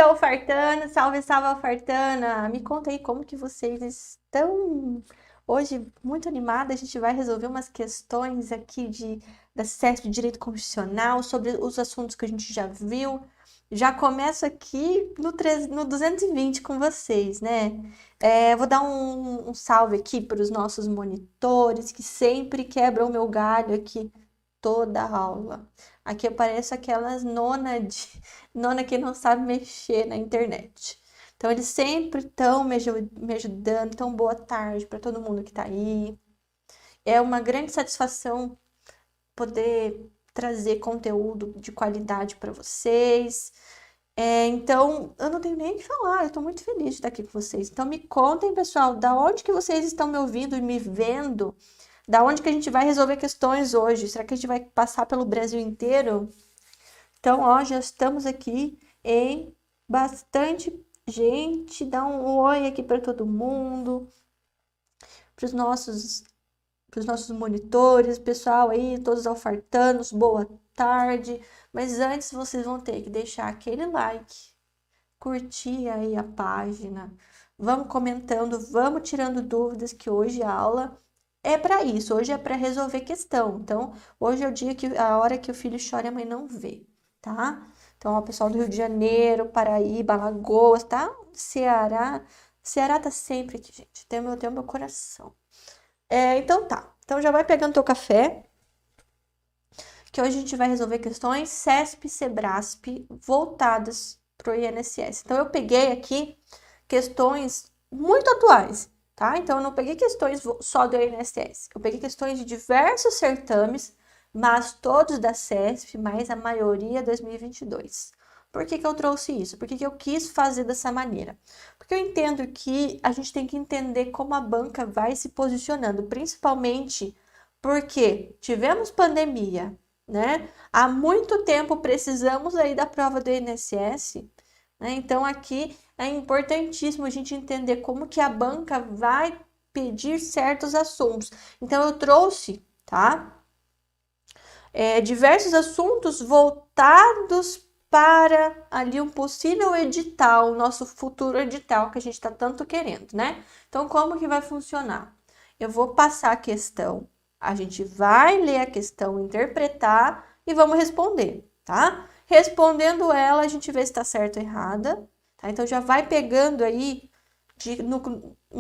Alfartana, salve, salve, Alfartana! Me conta aí como que vocês estão hoje muito animada. A gente vai resolver umas questões aqui da CESP de Direito Constitucional sobre os assuntos que a gente já viu. Já começo aqui no 220 com vocês, né? Vou dar um salve aqui para os nossos monitores que sempre quebram o meu galho aqui toda a aula. Aqui eu pareço aquelas nona que não sabe mexer na internet. Então eles sempre estão me ajudando. Então boa tarde para todo mundo que está aí. É uma grande satisfação poder trazer conteúdo de qualidade para vocês. Então, eu não tenho nem o que falar, eu estou muito feliz de estar aqui com vocês. Então, me contem, pessoal, da onde que vocês estão me ouvindo e me vendo? Da onde que a gente vai resolver questões hoje? Será que a gente vai passar pelo Brasil inteiro? Então, ó, já estamos aqui em bastante gente. Dá um oi aqui para todo mundo, para os nossos monitores, pessoal aí, todos alfartanos, boa tarde. Mas antes vocês vão ter que deixar aquele like, curtir aí a página, vamos comentando, vamos tirando dúvidas, que hoje a aula é para isso, hoje é para resolver questão. Então, hoje é o dia a hora que o filho chora e a mãe não vê, tá? Então, ó, pessoal do Rio de Janeiro, Paraíba, Alagoas, tá? Ceará tá sempre aqui, gente. Tem o meu coração. Então tá. Então já vai pegando teu café, que hoje a gente vai resolver questões CESP e SEBRASP voltadas para o INSS. Então eu peguei aqui questões muito atuais, tá? Então eu não peguei questões só do INSS, eu peguei questões de diversos certames, mas todos da CESP, mas a maioria 2022. Por que eu trouxe isso? Por que eu quis fazer dessa maneira? Porque eu entendo que a gente tem que entender como a banca vai se posicionando, principalmente porque tivemos pandemia, né? Há muito tempo precisamos aí da prova do INSS, né? Então aqui é importantíssimo a gente entender como que a banca vai pedir certos assuntos. Então eu trouxe, tá? Diversos assuntos voltados para ali um possível edital, nosso futuro edital que a gente está tanto querendo, né? Então como que vai funcionar? Eu vou passar a questão, a gente vai ler a questão, interpretar e vamos responder, tá? Respondendo ela, a gente vê se está certo ou errada, tá? Então já vai pegando aí,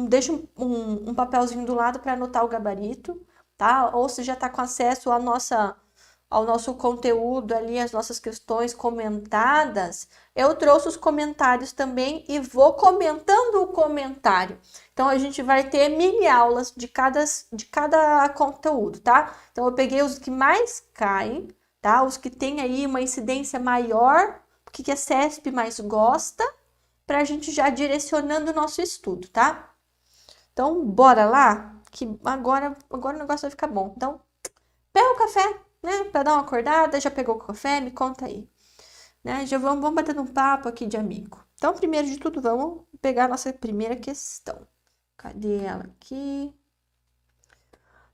deixa um papelzinho do lado para anotar o gabarito, tá? Ou se já está com acesso ao nosso conteúdo ali, as nossas questões comentadas, eu trouxe os comentários também e vou comentando o comentário. Então, a gente vai ter mini aulas de cada conteúdo, tá? Então, eu peguei os que mais caem, tá? Os que têm aí uma incidência maior, o que a CESP mais gosta, para a gente já direcionando o nosso estudo, tá? Então, bora lá, que agora o negócio vai ficar bom. Então, pega o café, né? Para dar uma acordada, já pegou o café? Me conta aí, né? Já vamos batendo um papo aqui de amigo. Então, primeiro de tudo, vamos pegar a nossa primeira questão. Cadê ela aqui?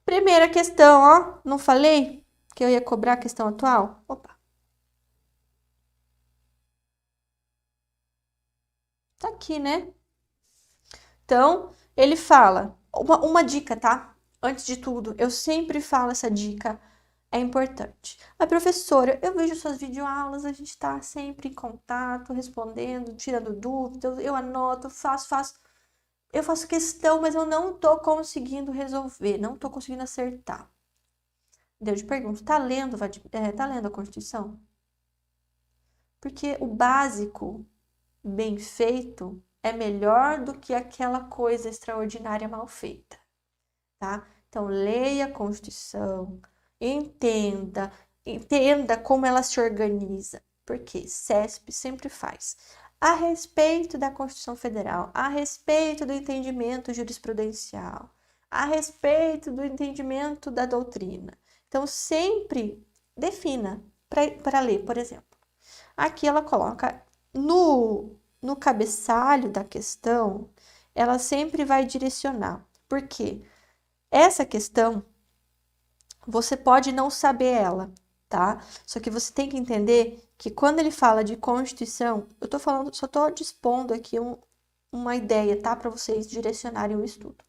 Primeira questão, ó. Não falei que eu ia cobrar a questão atual? Opa. Tá aqui, né? Então, ele fala, uma dica, tá? Antes de tudo, eu sempre falo essa dica, é importante. A professora, eu vejo suas videoaulas, a gente está sempre em contato, respondendo, tirando dúvidas, eu anoto, eu faço questão, mas eu não tô conseguindo resolver, não tô conseguindo acertar. Eu te pergunto, tá lendo a Constituição? Porque o básico bem feito é melhor do que aquela coisa extraordinária mal feita, tá? Então, leia a Constituição, entenda como ela se organiza, porque CESP sempre faz. A respeito da Constituição Federal, a respeito do entendimento jurisprudencial, a respeito do entendimento da doutrina. Então, sempre defina para ler, por exemplo. Aqui ela coloca no cabeçalho da questão, ela sempre vai direcionar. Por quê? Essa questão, você pode não saber ela, tá? Só que você tem que entender que quando ele fala de Constituição, eu tô falando, só tô dispondo aqui uma ideia, tá? Para vocês direcionarem o estudo.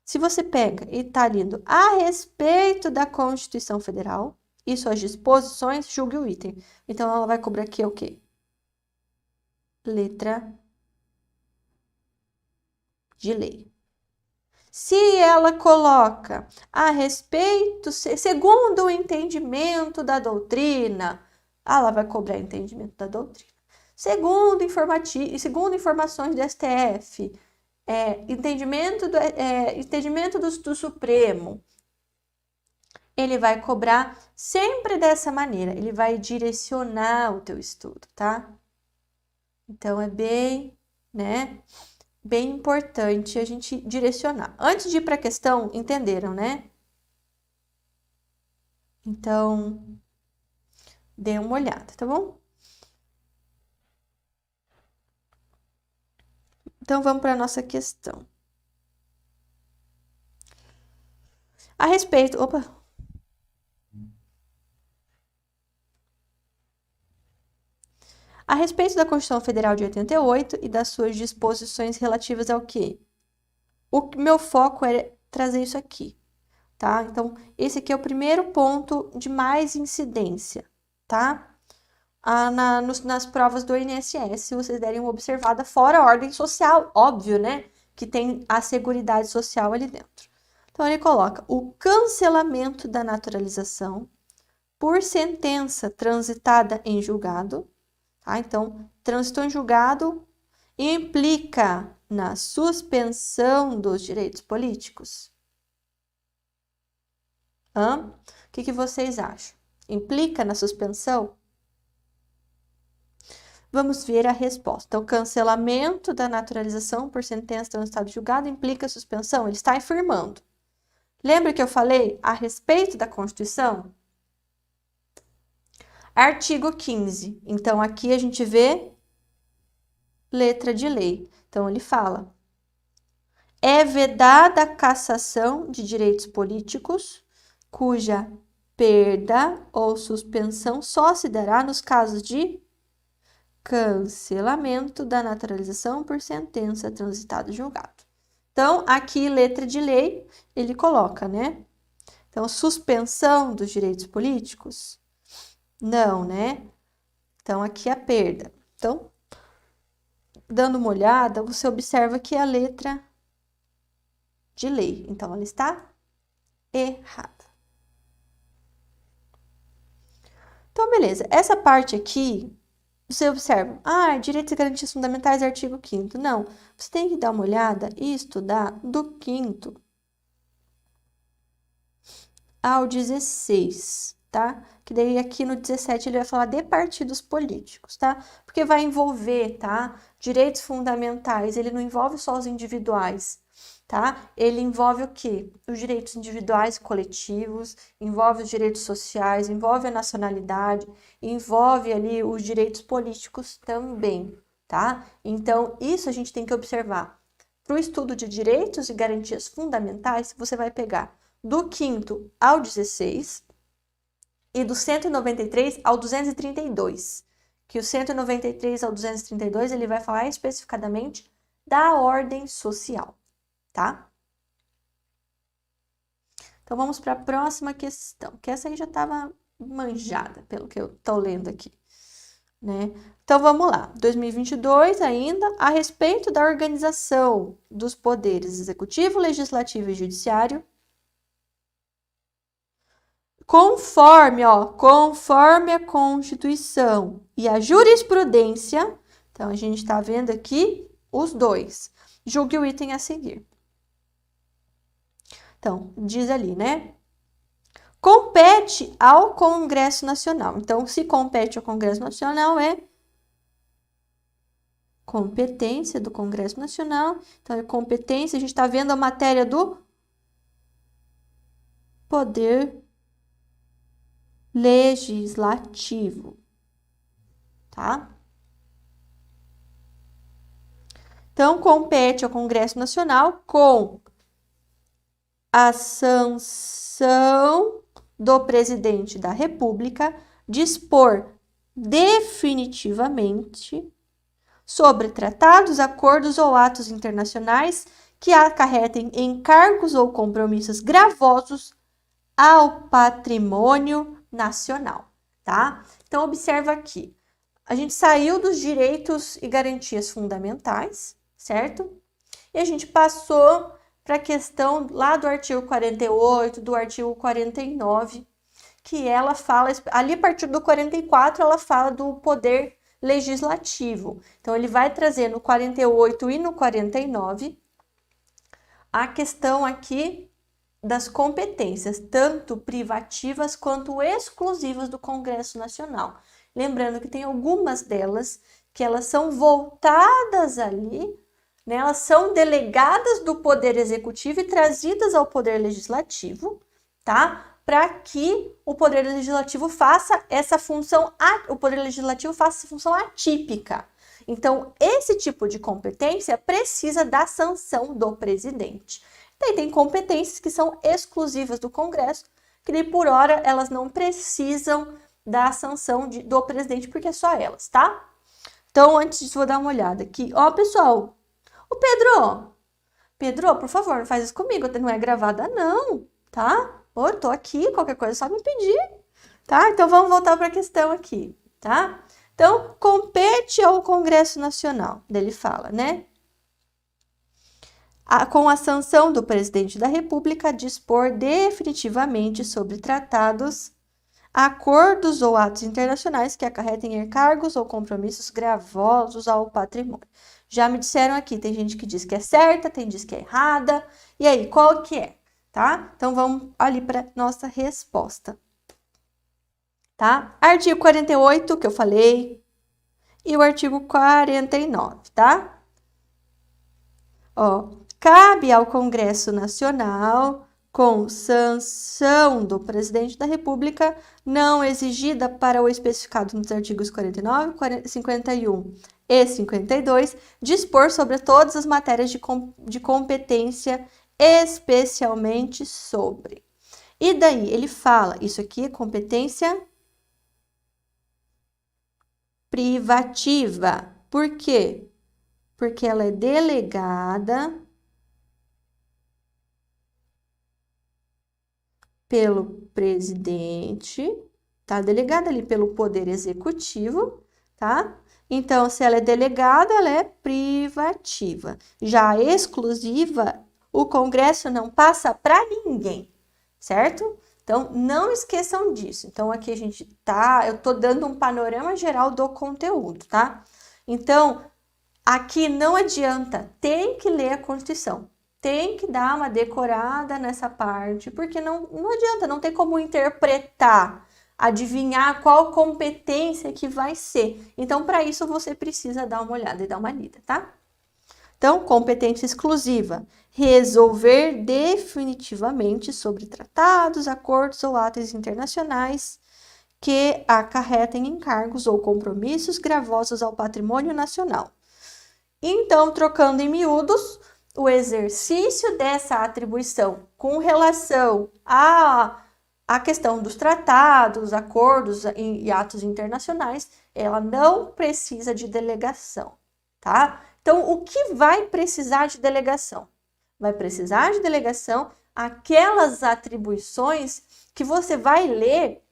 Se você pega e tá lendo a respeito da Constituição Federal e suas disposições, julgue o item. Então, ela vai cobrar aqui o quê? Letra de lei. Se ela coloca a respeito, segundo o entendimento da doutrina, ela vai cobrar entendimento da doutrina. Segundo informações do STF, entendimento do Supremo, ele vai cobrar sempre dessa maneira, ele vai direcionar o teu estudo, tá? Então, é bem, né, bem importante a gente direcionar. Antes de ir para a questão, entenderam, né? Então, dê uma olhada, tá bom? Então, vamos para a nossa questão. A respeito... Opa! A respeito da Constituição Federal de 88 e das suas disposições relativas ao quê? O meu foco é trazer isso aqui, tá? Então, esse aqui é o primeiro ponto de mais incidência, tá? Nas provas do INSS, se vocês derem uma observada, fora a ordem social, óbvio, né? Que tem a Seguridade Social ali dentro. Então, ele coloca o cancelamento da naturalização por sentença transitada em julgado, tá? Então, transitou em julgado implica na suspensão dos direitos políticos. O que vocês acham? Implica na suspensão? Vamos ver a resposta. Então, cancelamento da naturalização por sentença transitada em julgado implica suspensão? Ele está afirmando. Lembra que eu falei a respeito da Constituição? Artigo 15. Então, aqui a gente vê letra de lei. Então, ele fala: é vedada a cassação de direitos políticos, cuja perda ou suspensão só se dará nos casos de cancelamento da naturalização por sentença transitada em julgado. Então, aqui, letra de lei, ele coloca, né? Então, suspensão dos direitos políticos? Não, né? Então, aqui a perda. Então, dando uma olhada, você observa que a letra de lei. Então, ela está errada. Então, beleza. Essa parte aqui, você observa. Direitos e garantias fundamentais, artigo 5º. Não. Você tem que dar uma olhada e estudar do 5º ao 16, tá? Que daí aqui no 17 ele vai falar de partidos políticos, tá? Porque vai envolver, tá? Direitos fundamentais, ele não envolve só os individuais, tá? Ele envolve o quê? Os direitos individuais e coletivos, envolve os direitos sociais, envolve a nacionalidade, envolve ali os direitos políticos também, tá? Então, isso a gente tem que observar. Para o estudo de direitos e garantias fundamentais, você vai pegar do 5º ao 16 e do 193 ao 232, que o 193 ao 232 ele vai falar especificadamente da ordem social, tá? Então, vamos para a próxima questão, que essa aí já estava manjada, pelo que eu estou lendo aqui, né? Então, vamos lá. 2022 ainda, a respeito da organização dos poderes executivo, legislativo e judiciário, conforme a Constituição e a jurisprudência, então a gente está vendo aqui os dois. Julgue o item a seguir. Então, diz ali, né? Compete ao Congresso Nacional. Então, se compete ao Congresso Nacional, é competência do Congresso Nacional. Então, é competência, a gente está vendo a matéria do poder legislativo, tá? Então, compete ao Congresso Nacional com a sanção do Presidente da República dispor definitivamente sobre tratados, acordos ou atos internacionais que acarretem encargos ou compromissos gravosos ao patrimônio nacional, tá? Então, observa aqui. A gente saiu dos direitos e garantias fundamentais, certo? E a gente passou para a questão lá do artigo 48, do artigo 49, que ela fala, ali a partir do 44, ela fala do poder legislativo. Então, ele vai trazer no 48 e no 49 a questão aqui das competências, tanto privativas quanto exclusivas do Congresso Nacional. Lembrando que tem algumas delas que elas são voltadas ali, né? Elas são delegadas do Poder Executivo e trazidas ao Poder Legislativo, tá? Para que o Poder Legislativo faça essa função, o Poder Legislativo faça essa função atípica. Então, esse tipo de competência precisa da sanção do presidente. Daí tem competências que são exclusivas do Congresso, que daí por hora elas não precisam da sanção do presidente, porque é só elas, tá? Então, antes disso, vou dar uma olhada aqui. Ó, pessoal, o Pedro, por favor, não faz isso comigo, não é gravada não, tá? Ô, eu tô aqui, qualquer coisa é só me pedir, tá? Então, vamos voltar para a questão aqui, tá? Então, compete ao Congresso Nacional, dele fala, né? Com a sanção do presidente da República, dispor definitivamente sobre tratados, acordos ou atos internacionais que acarretem encargos ou compromissos gravosos ao patrimônio. Já me disseram aqui, tem gente que diz que é certa, tem gente que diz que é errada. E aí, qual que é? Tá? Então, vamos ali para nossa resposta. Tá? Artigo 48, que eu falei, e o artigo 49, tá? Ó, cabe ao Congresso Nacional, com sanção do Presidente da República, não exigida para o especificado nos artigos 49, 51 e 52, dispor sobre todas as matérias de competência, especialmente sobre. E daí, ele fala, isso aqui é competência privativa. Por quê? Porque ela é delegada pelo presidente, tá? Delegada ali pelo Poder Executivo, tá? Então, se ela é delegada, ela é privativa. Já a exclusiva, o Congresso não passa para ninguém, certo? Então, não esqueçam disso. Então, aqui a gente tá, eu tô dando um panorama geral do conteúdo, tá? Então, aqui não adianta, tem que ler a Constituição. Tem que dar uma decorada nessa parte, porque não adianta, não tem como interpretar, adivinhar qual competência que vai ser. Então, para isso, você precisa dar uma olhada e dar uma lida, tá? Então, competência exclusiva, resolver definitivamente sobre tratados, acordos ou atos internacionais que acarretem encargos ou compromissos gravosos ao patrimônio nacional. Então, trocando em miúdos, o exercício dessa atribuição com relação à questão dos tratados, acordos e atos internacionais, ela não precisa de delegação, tá? Então, o que vai precisar de delegação? Vai precisar de delegação aquelas atribuições que você vai ler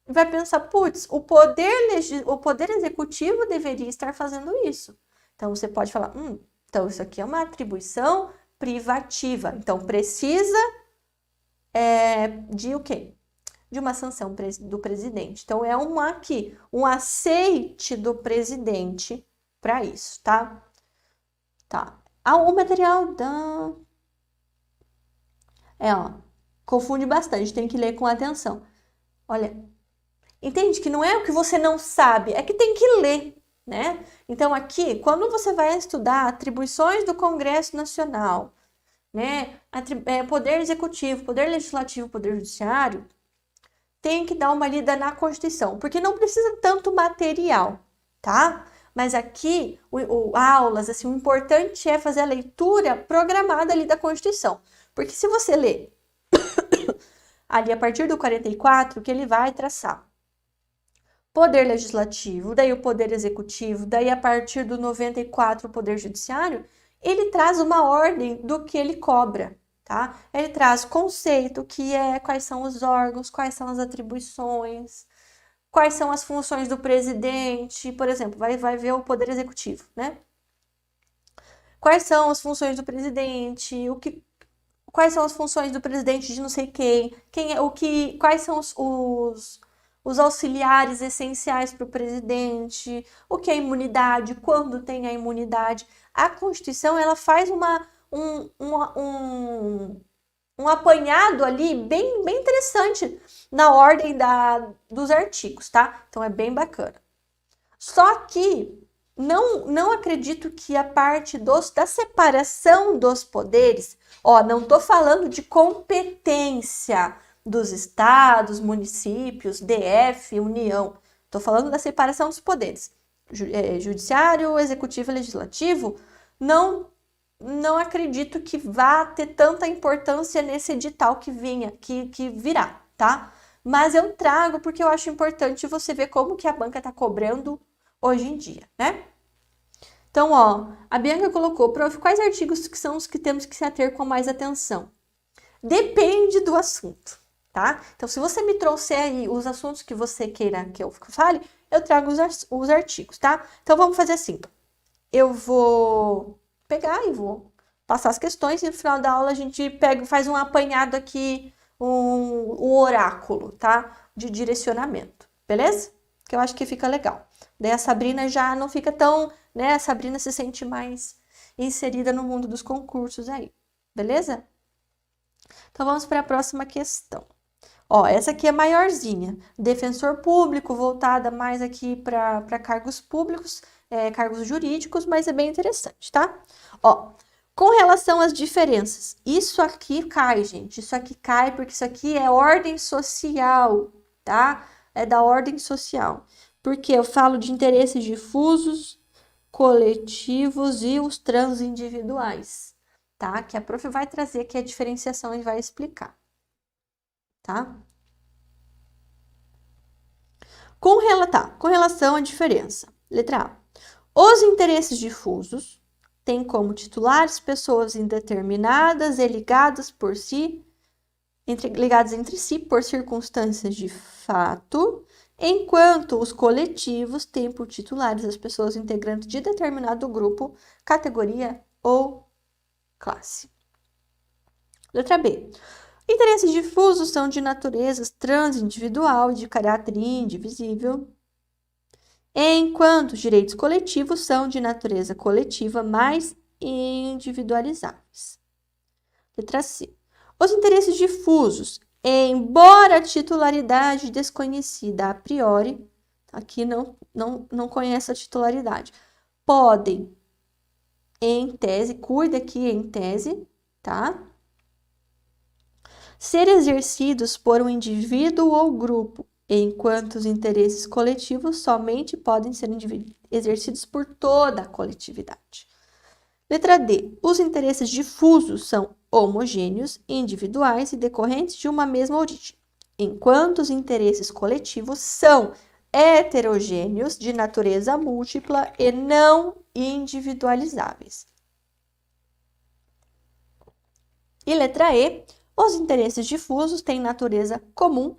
e vai pensar, putz, o poder executivo deveria estar fazendo isso. Então, você pode falar, então isso aqui é uma atribuição privativa. Então, precisa de o quê? De uma sanção do presidente. Então, é um aceite do presidente para isso, tá? Tá. O material da... confunde bastante, tem que ler com atenção. Olha, entende que não é o que você não sabe, é que tem que ler, né? Então, aqui, quando você vai estudar atribuições do Congresso Nacional, né? Poder Executivo, Poder Legislativo, Poder Judiciário, tem que dar uma lida na Constituição, porque não precisa tanto material, tá? Mas aqui, aulas, assim, o importante é fazer a leitura programada ali da Constituição. Porque se você lê ali a partir do 44 que ele vai traçar poder legislativo, daí o poder executivo, daí a partir do 94 o poder judiciário, ele traz uma ordem do que ele cobra, tá? Ele traz conceito, que é quais são os órgãos, quais são as atribuições, quais são as funções do presidente, por exemplo, vai ver o poder executivo, né? Quais são as funções do presidente, quais são as funções do presidente de não sei quem é quais são os auxiliares essenciais para o presidente, o que é imunidade, quando tem a imunidade. A Constituição ela faz um apanhado ali bem interessante na ordem dos artigos, tá? Então é bem bacana. Só que não acredito que a parte da separação dos poderes, não tô falando de competência dos estados, municípios, DF, União. Tô falando da separação dos poderes. Judiciário, executivo e legislativo, não acredito que vá ter tanta importância nesse edital que virá, tá? Mas eu trago porque eu acho importante você ver como que a banca tá cobrando hoje em dia, né? Então, a Bianca colocou, prof, quais artigos que são os que temos que se ater com mais atenção? Depende do assunto, tá? Então, se você me trouxer aí os assuntos que você queira que eu fale, eu trago os artigos, tá? Então, vamos fazer assim. Eu vou pegar e vou passar as questões e no final da aula a gente faz um apanhado aqui, um oráculo, tá? De direcionamento, beleza? Que eu acho que fica legal. Daí a Sabrina já não fica tão, né? A Sabrina se sente mais inserida no mundo dos concursos aí, beleza? Então vamos para a próxima questão. Essa aqui é maiorzinha. Defensor público, voltada mais aqui para cargos públicos, cargos jurídicos, mas é bem interessante, tá? Com relação às diferenças, isso aqui cai, gente. Isso aqui cai porque isso aqui é ordem social, tá? É da ordem social. Porque eu falo de interesses difusos, coletivos e os transindividuais, tá? Que a prof vai trazer aqui a diferenciação e vai explicar, tá? Com relação à diferença. Letra A. Os interesses difusos têm como titulares pessoas indeterminadas e ligadas entre si por circunstâncias de fato, enquanto os coletivos têm por titulares as pessoas integrantes de determinado grupo, categoria ou classe. Letra B. Interesses difusos são de natureza transindividual e de caráter indivisível, enquanto os direitos coletivos são de natureza coletiva, mais individualizáveis. Letra C. Os interesses difusos, embora a titularidade desconhecida a priori, aqui não conhece a titularidade, podem, em tese, cuida aqui em tese, tá? Ser exercidos por um indivíduo ou grupo, enquanto os interesses coletivos somente podem ser exercidos por toda a coletividade. Letra D. Os interesses difusos são homogêneos, individuais e decorrentes de uma mesma origem, enquanto os interesses coletivos são heterogêneos, de natureza múltipla e não individualizáveis. E letra E. Os interesses difusos têm natureza comum,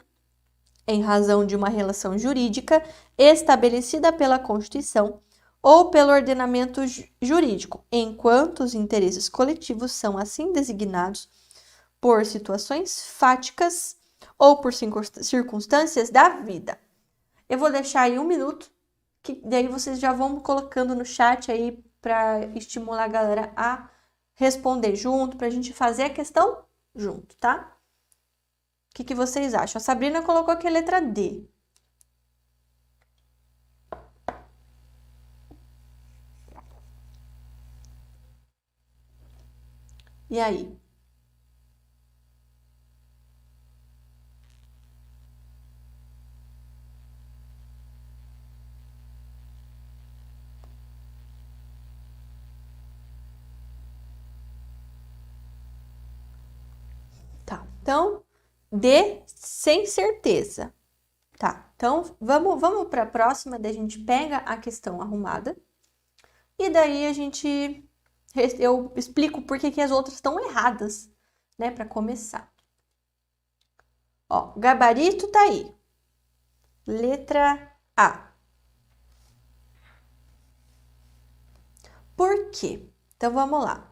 em razão de uma relação jurídica estabelecida pela Constituição ou pelo ordenamento jurídico, enquanto os interesses coletivos são assim designados por situações fáticas ou por circunstâncias da vida. Eu vou deixar aí 1 minuto, que daí vocês já vão colocando no chat aí para estimular a galera a responder junto, para a gente fazer a questão junto, tá? O que vocês acham? A Sabrina colocou aqui a letra D. E aí? Tá, então, D sem certeza. Tá, então vamos para a próxima, daí a gente pega a questão arrumada e daí eu explico por que as outras estão erradas, né, para começar. Ó, gabarito tá aí. Letra A. Por quê? Então vamos lá.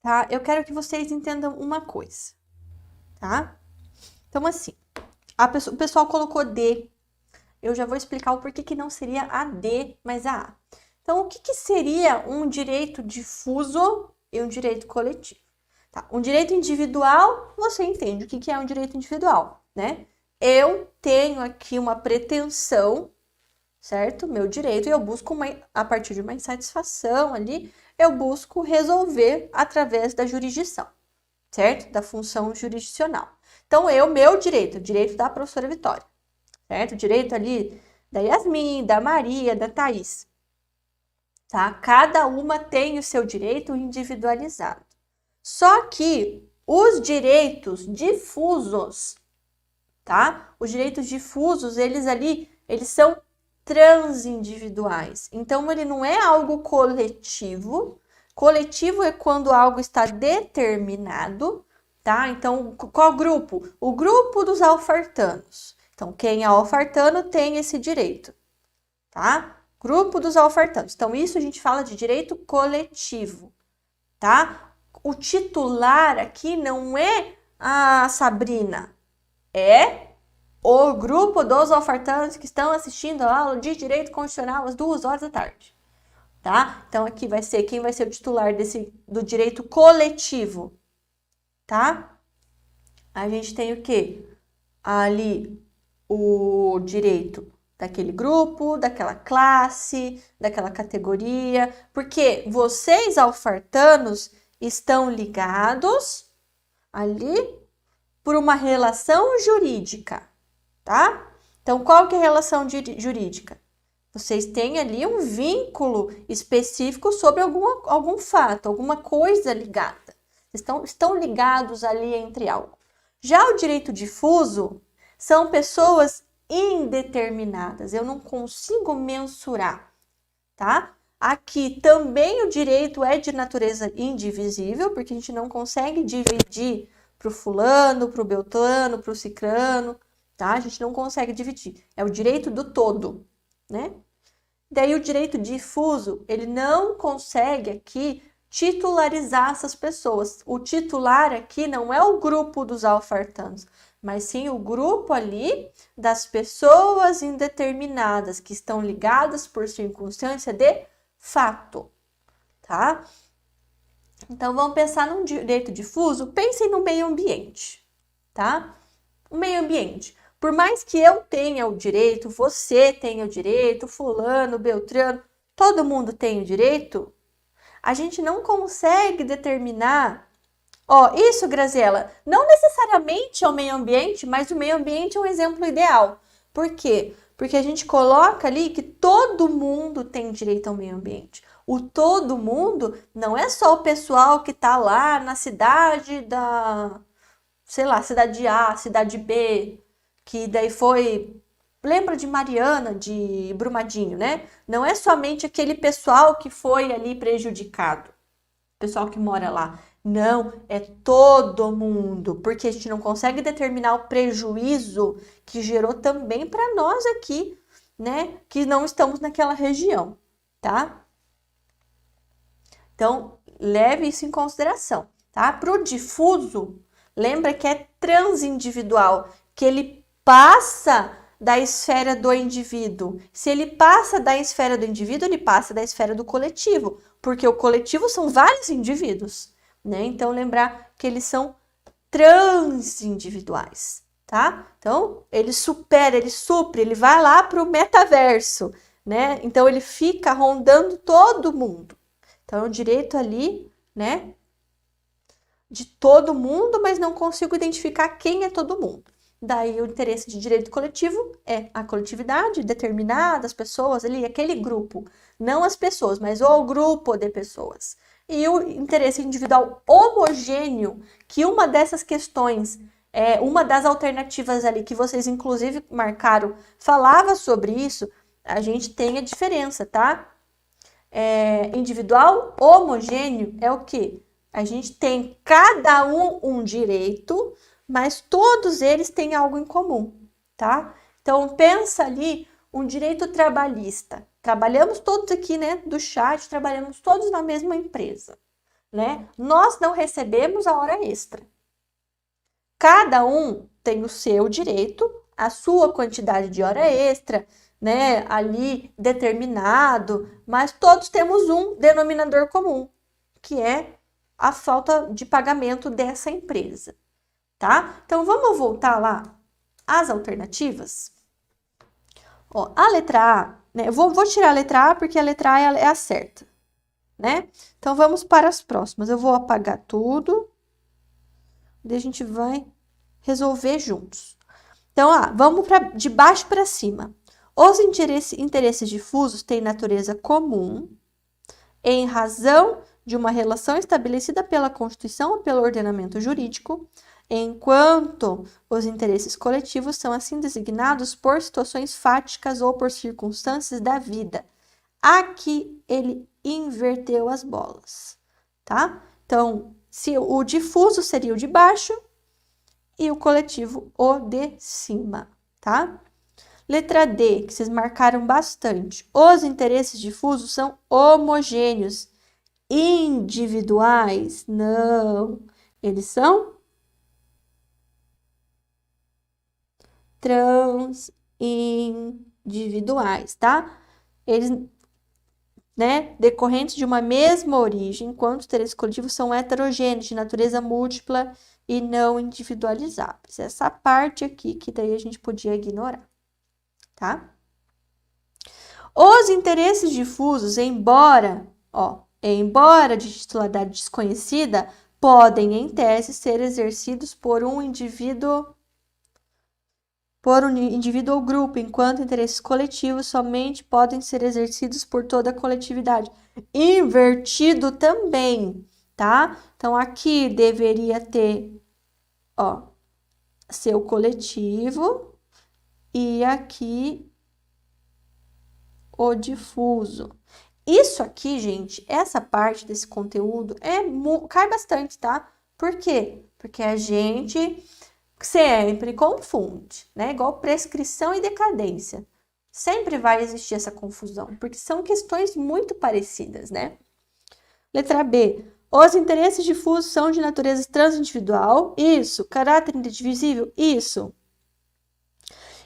Tá? Eu quero que vocês entendam uma coisa, tá? Então assim, o pessoal colocou D. Eu já vou explicar o porquê que não seria a D, mas a A. Então, o que seria um direito difuso e um direito coletivo? Tá, um direito individual, você entende o que é um direito individual, né? Eu tenho aqui uma pretensão, certo? Meu direito, e eu busco a partir de uma insatisfação ali, eu busco resolver através da jurisdição, certo? Da função jurisdicional. Então, meu direito, o direito da professora Vitória, certo? O direito ali da Yasmin, da Maria, da Thaís, tá? Cada uma tem o seu direito individualizado. Só que os direitos difusos, tá? Os direitos difusos, eles são transindividuais. Então, ele não é algo coletivo. Coletivo é quando algo está determinado, tá? Então, qual grupo? O grupo dos alfartanos. Então, quem é alfartano tem esse direito, tá? Grupo dos alfartanos. Então, isso a gente fala de direito coletivo, tá? O titular aqui não é a Sabrina, é o grupo dos alfartanos que estão assistindo a aula de direito constitucional às 2h da tarde, tá? Então, aqui vai ser quem vai ser o titular do direito coletivo, tá? A gente tem o quê? Ali o direito daquele grupo, daquela classe, daquela categoria, porque vocês, alfartanos, estão ligados ali por uma relação jurídica, tá? Então, qual que é a relação jurídica? Vocês têm ali um vínculo específico sobre algum fato, alguma coisa ligada. Estão ligados ali entre algo. Já o direito difuso são pessoas indeterminadas, eu não consigo mensurar, tá? Aqui também o direito é de natureza indivisível, porque a gente não consegue dividir para o fulano, para o beltrano, para o cicrano, tá? A gente não consegue dividir, é o direito do todo, né? Daí o direito difuso, ele não consegue aqui titularizar essas pessoas. O titular aqui não é o grupo dos alfartanos, mas sim o grupo ali das pessoas indeterminadas que estão ligadas por circunstância de fato, tá? Então, vamos pensar num direito difuso, pensem no meio ambiente, tá? O meio ambiente. Por mais que eu tenha o direito, você tenha o direito, fulano, beltrano, todo mundo tem o direito, a gente não consegue determinar. Ó, isso, Graziela, não necessariamente é o meio ambiente, mas o meio ambiente é um exemplo ideal. Por quê? Porque a gente coloca ali que todo mundo tem direito ao meio ambiente. O todo mundo não é só o pessoal que tá lá na cidade sei lá, cidade A, cidade B, que daí foi... Lembra de Mariana, de Brumadinho, né? Não é somente aquele pessoal que foi ali prejudicado, pessoal que mora lá. Não, é todo mundo, porque a gente não consegue determinar o prejuízo que gerou também para nós aqui, né? Que não estamos naquela região, tá? Então, leve isso em consideração, tá? Para o difuso, lembra que é transindividual, que ele passa da esfera do indivíduo. Se ele passa da esfera do indivíduo, ele passa da esfera do coletivo, porque o coletivo são vários indivíduos, né? Então, lembrar que eles são transindividuais, tá? Então, ele supera, ele supre, ele vai lá para o metaverso, né? Então, ele fica rondando todo mundo. Então, é um direito ali, né? De todo mundo, mas não consigo identificar quem é todo mundo. Daí, o interesse de direito coletivo é a coletividade determinada, as pessoas ali, aquele grupo. Não as pessoas, mas o grupo de pessoas. E o interesse individual homogêneo, que uma dessas questões Uma das alternativas ali que vocês inclusive marcaram falava sobre isso, a gente tem a diferença, tá? Individual homogêneo é o quê? A gente tem cada um direito, mas todos eles têm algo em comum, tá? Então, pensa ali um direito trabalhista. Trabalhamos todos aqui, né, do chat, trabalhamos todos na mesma empresa, né? Nós não recebemos a hora extra. Cada um tem o seu direito, a sua quantidade de hora extra, né, ali determinado, mas todos temos um denominador comum, que é a falta de pagamento dessa empresa, tá? Então, vamos voltar lá às alternativas? Ó, a letra A, né, eu vou tirar a letra A porque a letra A é a certa, né? Então, vamos para as próximas. Eu vou apagar tudo, daí a gente vai resolver juntos. Então, vamos de baixo para cima. Os interesses difusos têm natureza comum em razão de uma relação estabelecida pela Constituição ou pelo ordenamento jurídico, enquanto os interesses coletivos são assim designados por situações fáticas ou por circunstâncias da vida. Aqui ele inverteu as bolas, tá? Então, se o difuso seria o de baixo e o coletivo o de cima, tá? Letra D, que vocês marcaram bastante. Os interesses difusos são homogêneos. Individuais? Não. Eles são transindividuais, tá? Eles, né, decorrentes de uma mesma origem, enquanto os interesses coletivos são heterogêneos, de natureza múltipla e não individualizáveis. Essa parte aqui que daí a gente podia ignorar, tá? Os interesses difusos, embora de titularidade desconhecida, podem, em tese, ser exercidos por um indivíduo ou grupo, enquanto interesses coletivos somente podem ser exercidos por toda a coletividade. Invertido também, tá? Então, aqui deveria ter, seu coletivo e aqui o difuso. Isso aqui, gente, essa parte desse conteúdo cai bastante, tá? Por quê? Porque a gente sempre confunde, né? Igual prescrição e decadência. Sempre vai existir essa confusão, porque são questões muito parecidas, né? Letra B. Os interesses difusos são de natureza transindividual? Isso. Caráter indivisível? Isso.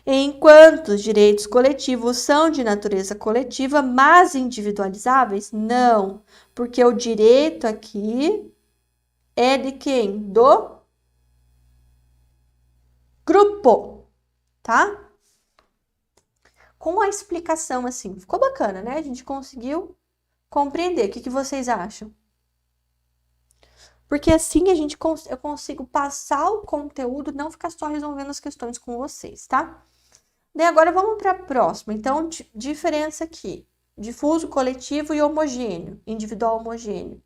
Enquanto os direitos coletivos são de natureza coletiva, mas individualizáveis? Não, porque o direito aqui é de quem? Do grupo, tá? Com a explicação assim, ficou bacana, né? A gente conseguiu compreender. O que vocês acham? Porque assim eu consigo passar o conteúdo, não ficar só resolvendo as questões com vocês, tá? Daí agora vamos para a próxima. Então, diferença aqui: difuso coletivo e homogêneo, individual homogêneo.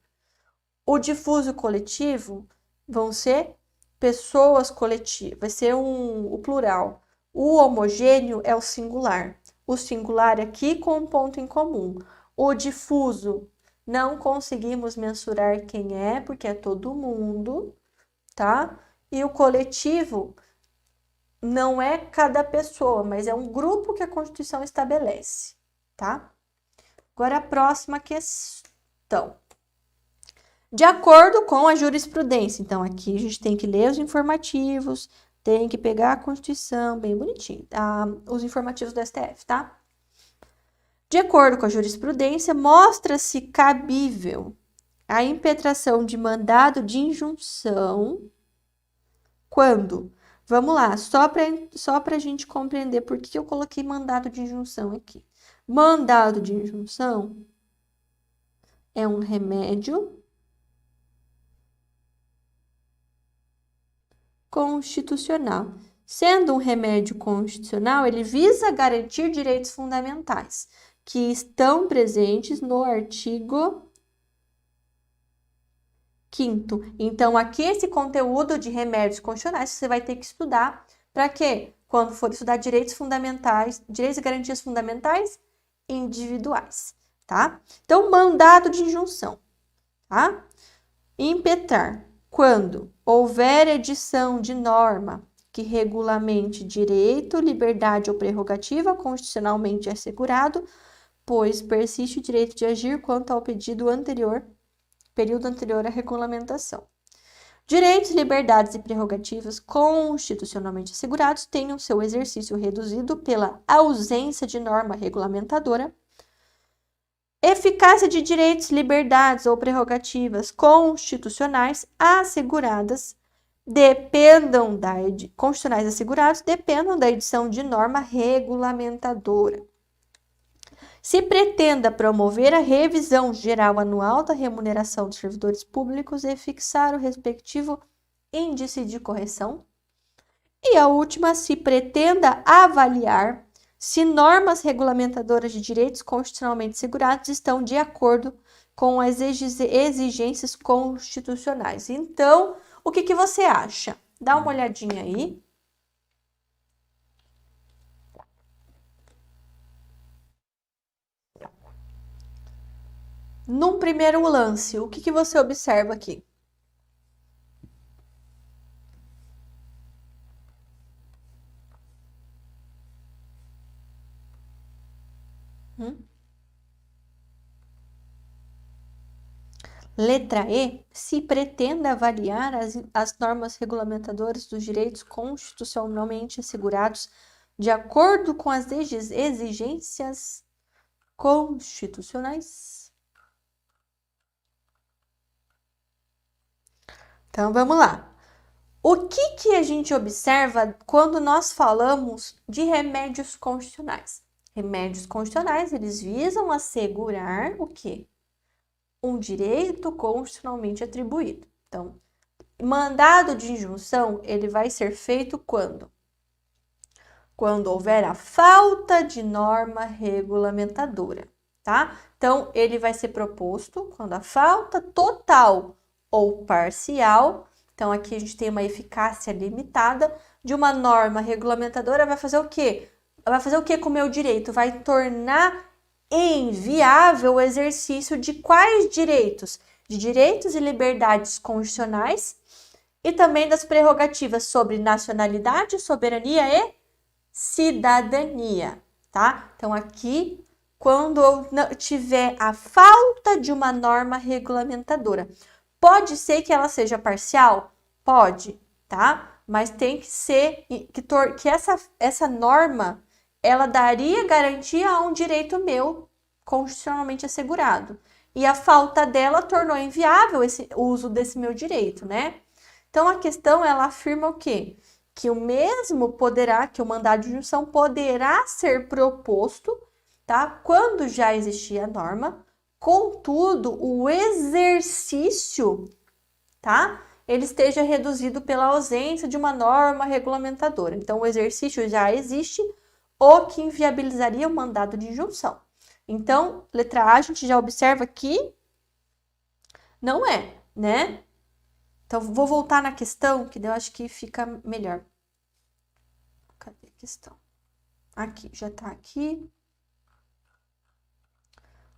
O difuso coletivo vão ser pessoas coletivas, vai ser o plural. O homogêneo é o singular. O singular aqui com um ponto em comum. O difuso não conseguimos mensurar quem é, porque é todo mundo, tá? E o coletivo não é cada pessoa, mas é um grupo que a Constituição estabelece, tá? Agora a próxima questão. De acordo com a jurisprudência, então aqui a gente tem que ler os informativos, tem que pegar a Constituição bem bonitinho, os informativos do STF, tá? De acordo com a jurisprudência, mostra-se cabível a impetração de mandado de injunção quando? Vamos lá, só para a gente compreender por que eu coloquei mandado de injunção aqui. Mandado de injunção é um remédio constitucional. Sendo um remédio constitucional, ele visa garantir direitos fundamentais que estão presentes no artigo Quinto, então aqui esse conteúdo de remédios constitucionais você vai ter que estudar para quê? Quando for estudar direitos fundamentais, direitos e garantias fundamentais individuais, tá? Então, mandado de injunção, tá? Impetrar, quando houver edição de norma que regulamente direito, liberdade ou prerrogativa constitucionalmente assegurado, pois persiste o direito de agir quanto ao período anterior à regulamentação. Direitos, liberdades e prerrogativas constitucionalmente assegurados tenham seu exercício reduzido pela ausência de norma regulamentadora. Eficácia de direitos, liberdades ou prerrogativas constitucionais asseguradas constitucionais assegurados dependam da edição de norma regulamentadora. Se pretenda promover a revisão geral anual da remuneração dos servidores públicos e fixar o respectivo índice de correção. E a última, se pretenda avaliar se normas regulamentadoras de direitos constitucionalmente assegurados estão de acordo com as exigências constitucionais. Então, o que você acha? Dá uma olhadinha aí. Num primeiro lance, o que você observa aqui? Letra E, se pretenda avaliar as normas regulamentadoras dos direitos constitucionalmente assegurados de acordo com as exigências constitucionais. Então, vamos lá. O que a gente observa quando nós falamos de remédios constitucionais? Remédios constitucionais, eles visam assegurar o quê? Um direito constitucionalmente atribuído. Então, mandado de injunção, ele vai ser feito quando? Quando houver a falta de norma regulamentadora, tá? Então, ele vai ser proposto quando a falta total ou parcial, então aqui a gente tem uma eficácia limitada de uma norma regulamentadora, vai fazer o quê? Vai fazer o quê com o meu direito? Vai tornar inviável o exercício de quais direitos? De direitos e liberdades constitucionais e também das prerrogativas sobre nacionalidade, soberania e cidadania, tá? Então, aqui, quando tiver a falta de uma norma regulamentadora, pode ser que ela seja parcial? Pode, tá? Mas tem que ser que essa norma ela daria garantia a um direito meu constitucionalmente assegurado. E a falta dela tornou inviável o uso desse meu direito, né? Então, a questão, ela afirma o quê? Que que o mandado de injunção poderá ser proposto, tá? Quando já existia a norma, contudo, o exercício, tá? Ele esteja reduzido pela ausência de uma norma regulamentadora. Então, o exercício já existe, o que inviabilizaria o mandado de injunção. Então, letra A, a gente já observa que não é, né? Então, vou voltar na questão, que eu acho que fica melhor. Cadê a questão? Aqui, já tá aqui.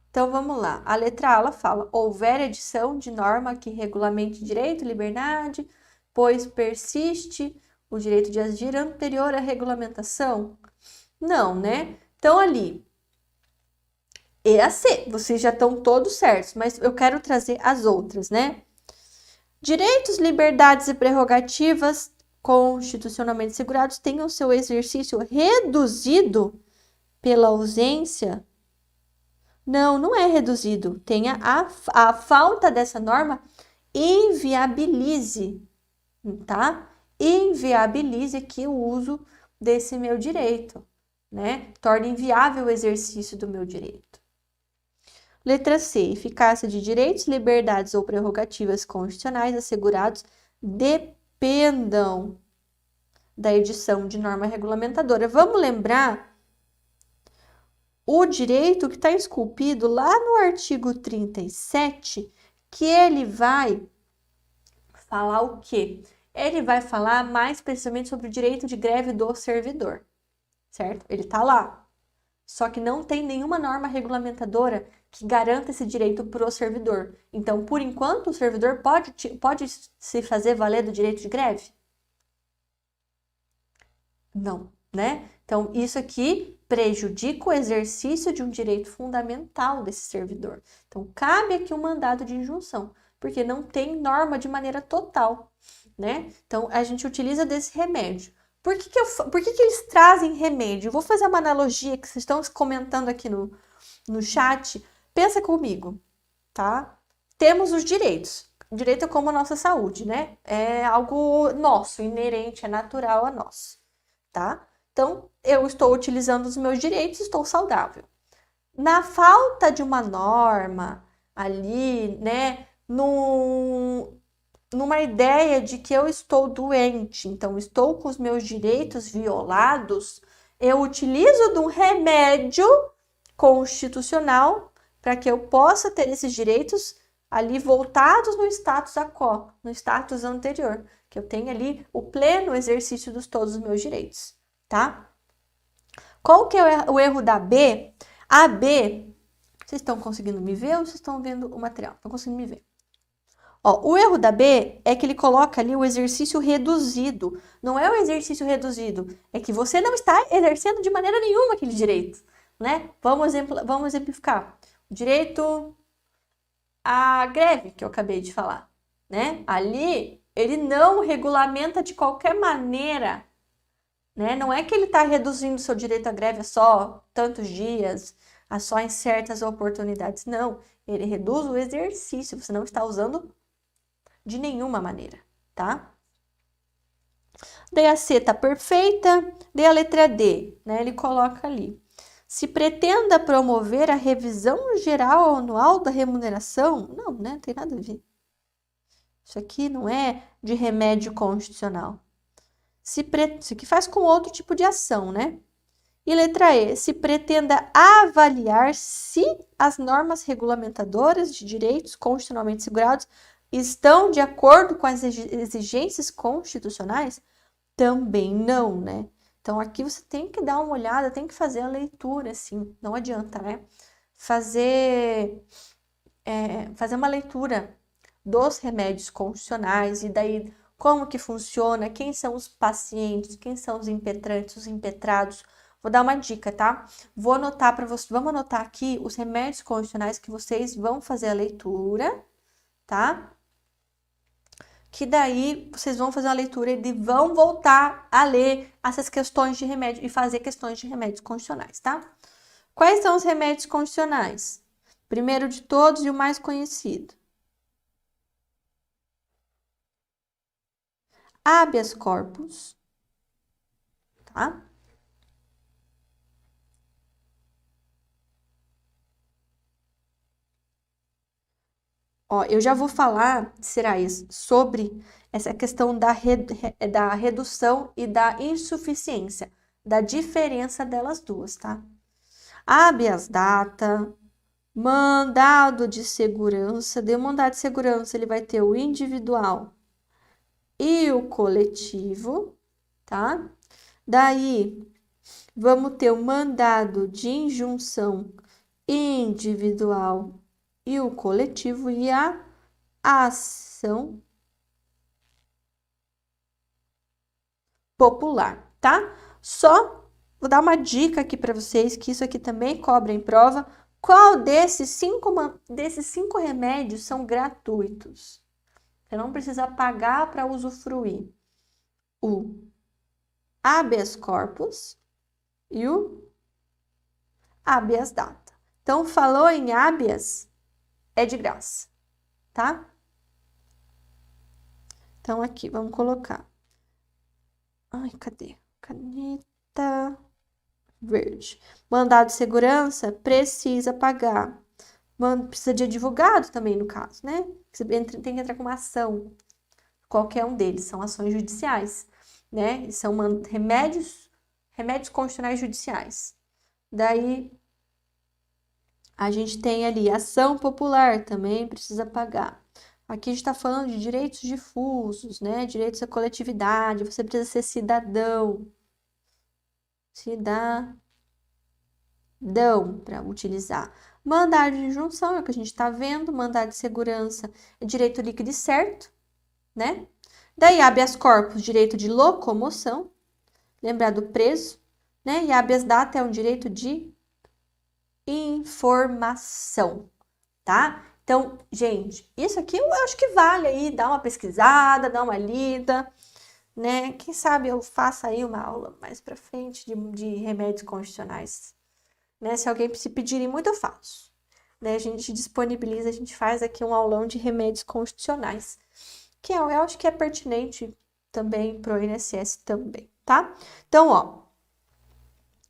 Então, vamos lá. A letra A, ela fala, houver edição de norma que regulamente direito, liberdade, pois persiste o direito de agir anterior à regulamentação. Não, né? Então, ali, E a C, vocês já estão todos certos, mas eu quero trazer as outras, né? Direitos, liberdades e prerrogativas constitucionalmente assegurados tenham seu exercício reduzido pela ausência. Não é reduzido. Tenha a falta dessa norma inviabilize, tá? Inviabilize aqui o uso desse meu direito, né? Torna inviável o exercício do meu direito. Letra C. Eficácia de direitos, liberdades ou prerrogativas constitucionais assegurados dependam da edição de norma regulamentadora. Vamos lembrar o direito que está esculpido lá no artigo 37, que ele vai falar o quê? Ele vai falar mais precisamente sobre o direito de greve do servidor, certo? Ele tá lá. Só que não tem nenhuma norma regulamentadora que garanta esse direito para o servidor. Então, por enquanto, o servidor pode se fazer valer do direito de greve? Não, né? Então, isso aqui prejudica o exercício de um direito fundamental desse servidor. Então, cabe aqui um mandado de injunção, porque não tem norma de maneira total, né? Então, a gente utiliza desse remédio. Por que eles trazem remédio? Eu vou fazer uma analogia que vocês estão comentando aqui no chat. Pensa comigo, tá? Temos os direitos. O direito é como a nossa saúde, né? É algo nosso, inerente, é natural a nós, tá? Então, eu estou utilizando os meus direitos, estou saudável. Na falta de uma norma ali, né, numa ideia de que eu estou doente, então estou com os meus direitos violados, eu utilizo de um remédio constitucional para que eu possa ter esses direitos ali voltados no status quo, no status anterior, que eu tenha ali o pleno exercício de todos os meus direitos, tá? Qual que é o erro da B? A B, vocês estão conseguindo me ver ou vocês estão vendo o material? Estão conseguindo me ver? Ó, o erro da B é que ele coloca ali o exercício reduzido. Não é o exercício reduzido, é que você não está exercendo de maneira nenhuma aquele direito, né? Vamos exemplificar. O direito à greve, que eu acabei de falar, né? Ali, ele não regulamenta de qualquer maneira, né? Não é que ele está reduzindo seu direito à greve a só tantos dias, a só em certas oportunidades. Não, ele reduz o exercício, você não está usando de nenhuma maneira, tá? Daí a C tá perfeita, daí a letra D, né? Ele coloca ali. Se pretenda promover a revisão geral anual da remuneração, não, né? Não tem nada a ver. Isso aqui não é de remédio constitucional. Isso aqui faz com outro tipo de ação, né? E letra E, se pretenda avaliar se as normas regulamentadoras de direitos constitucionalmente segurados estão de acordo com as exigências constitucionais? Também não, né? Então, aqui você tem que dar uma olhada, tem que fazer a leitura, assim, não adianta, né? Fazer uma leitura dos remédios constitucionais e daí como que funciona, quem são os pacientes, quem são os impetrantes, os impetrados. Vou dar uma dica, tá? Vou anotar para vocês, vamos anotar aqui os remédios constitucionais que vocês vão fazer a leitura, tá? Que daí vocês vão fazer uma leitura e vão voltar a ler essas questões de remédio e fazer questões de remédios constitucionais, tá? Quais são os remédios constitucionais? Primeiro de todos e o mais conhecido. Habeas corpus, tá? Ó, eu já vou falar, Seraías, sobre essa questão da redução e da insuficiência, da diferença delas duas, tá? Habeas data, mandado de segurança, de mandado de segurança, ele vai ter o individual e o coletivo, tá? Daí, vamos ter o mandado de injunção individual e o coletivo e a ação popular, tá? Só vou dar uma dica aqui para vocês, que isso aqui também cobra em prova. Qual desses cinco remédios são gratuitos? Você não precisa pagar para usufruir. O habeas corpus e o habeas data. Então, falou em habeas, é de graça, tá? Então, aqui, vamos colocar. Ai, cadê? Caneta verde. Mandado de segurança, precisa pagar. Precisa de advogado também, no caso, né? Você tem que entrar com uma ação. Qualquer um deles, são ações judiciais, né? São remédios constitucionais judiciais. Daí, a gente tem ali ação popular, também precisa pagar. Aqui a gente está falando de direitos difusos, né? Direitos à coletividade, você precisa ser cidadão. Cidadão para utilizar. Mandado de injunção é o que a gente está vendo, mandado de segurança é direito líquido e certo, né? Daí habeas corpus, direito de locomoção, lembrar do preso, né? E habeas data é um direito de informação, tá? Então, gente, isso aqui eu acho que vale aí dar uma pesquisada, dar uma lida, né? Quem sabe eu faça aí uma aula mais para frente de remédios constitucionais, né? Se alguém se pedirem muito, eu faço, né? A gente disponibiliza, a gente faz aqui um aulão de remédios constitucionais, que eu acho que é pertinente também pro INSS também, tá? Então, ó,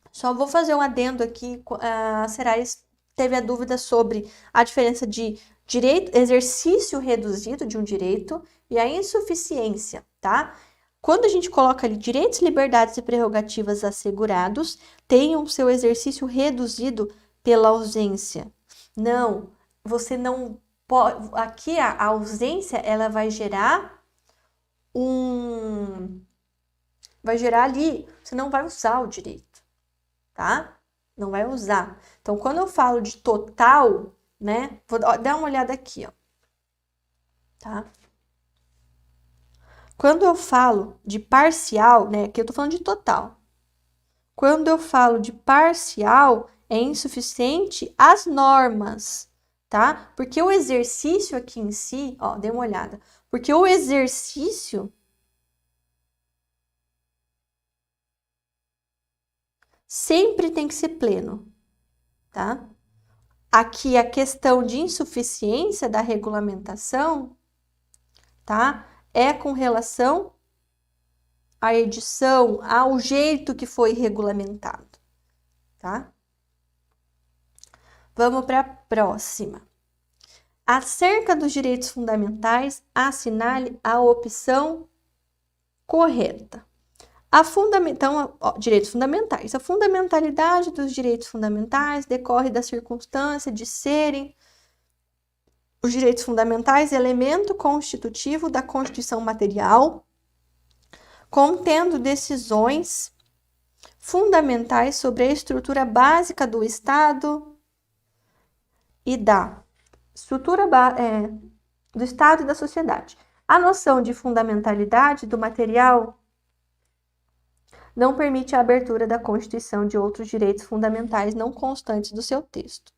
só vou fazer um adendo aqui, a Serais teve a dúvida sobre a diferença de direito, exercício reduzido de um direito e a insuficiência, tá? Quando a gente coloca ali direitos, liberdades e prerrogativas assegurados, tenham seu exercício reduzido pela ausência. Não, você não pode. Aqui a ausência ela vai gerar vai gerar ali, você não vai usar o direito, tá? Não vai usar. Então, quando eu falo de total, né? Vou dar uma olhada aqui, ó. Tá? Quando eu falo de parcial, né? Aqui eu tô falando de total. Quando eu falo de parcial, é insuficiente as normas, tá? Porque o exercício aqui em si, ó, dê uma olhada. Porque o exercício sempre tem que ser pleno, tá? Aqui a questão de insuficiência da regulamentação, tá? É com relação à edição, ao jeito que foi regulamentado, tá? Vamos para a próxima. Acerca dos direitos fundamentais, assinale a opção correta. Então, direitos fundamentais. A fundamentalidade dos direitos fundamentais decorre da circunstância de serem os direitos fundamentais elemento constitutivo da Constituição material, contendo decisões fundamentais sobre a estrutura básica do Estado e da estrutura do Estado e da sociedade. A noção de fundamentalidade do material não permite a abertura da Constituição de outros direitos fundamentais não constantes do seu texto.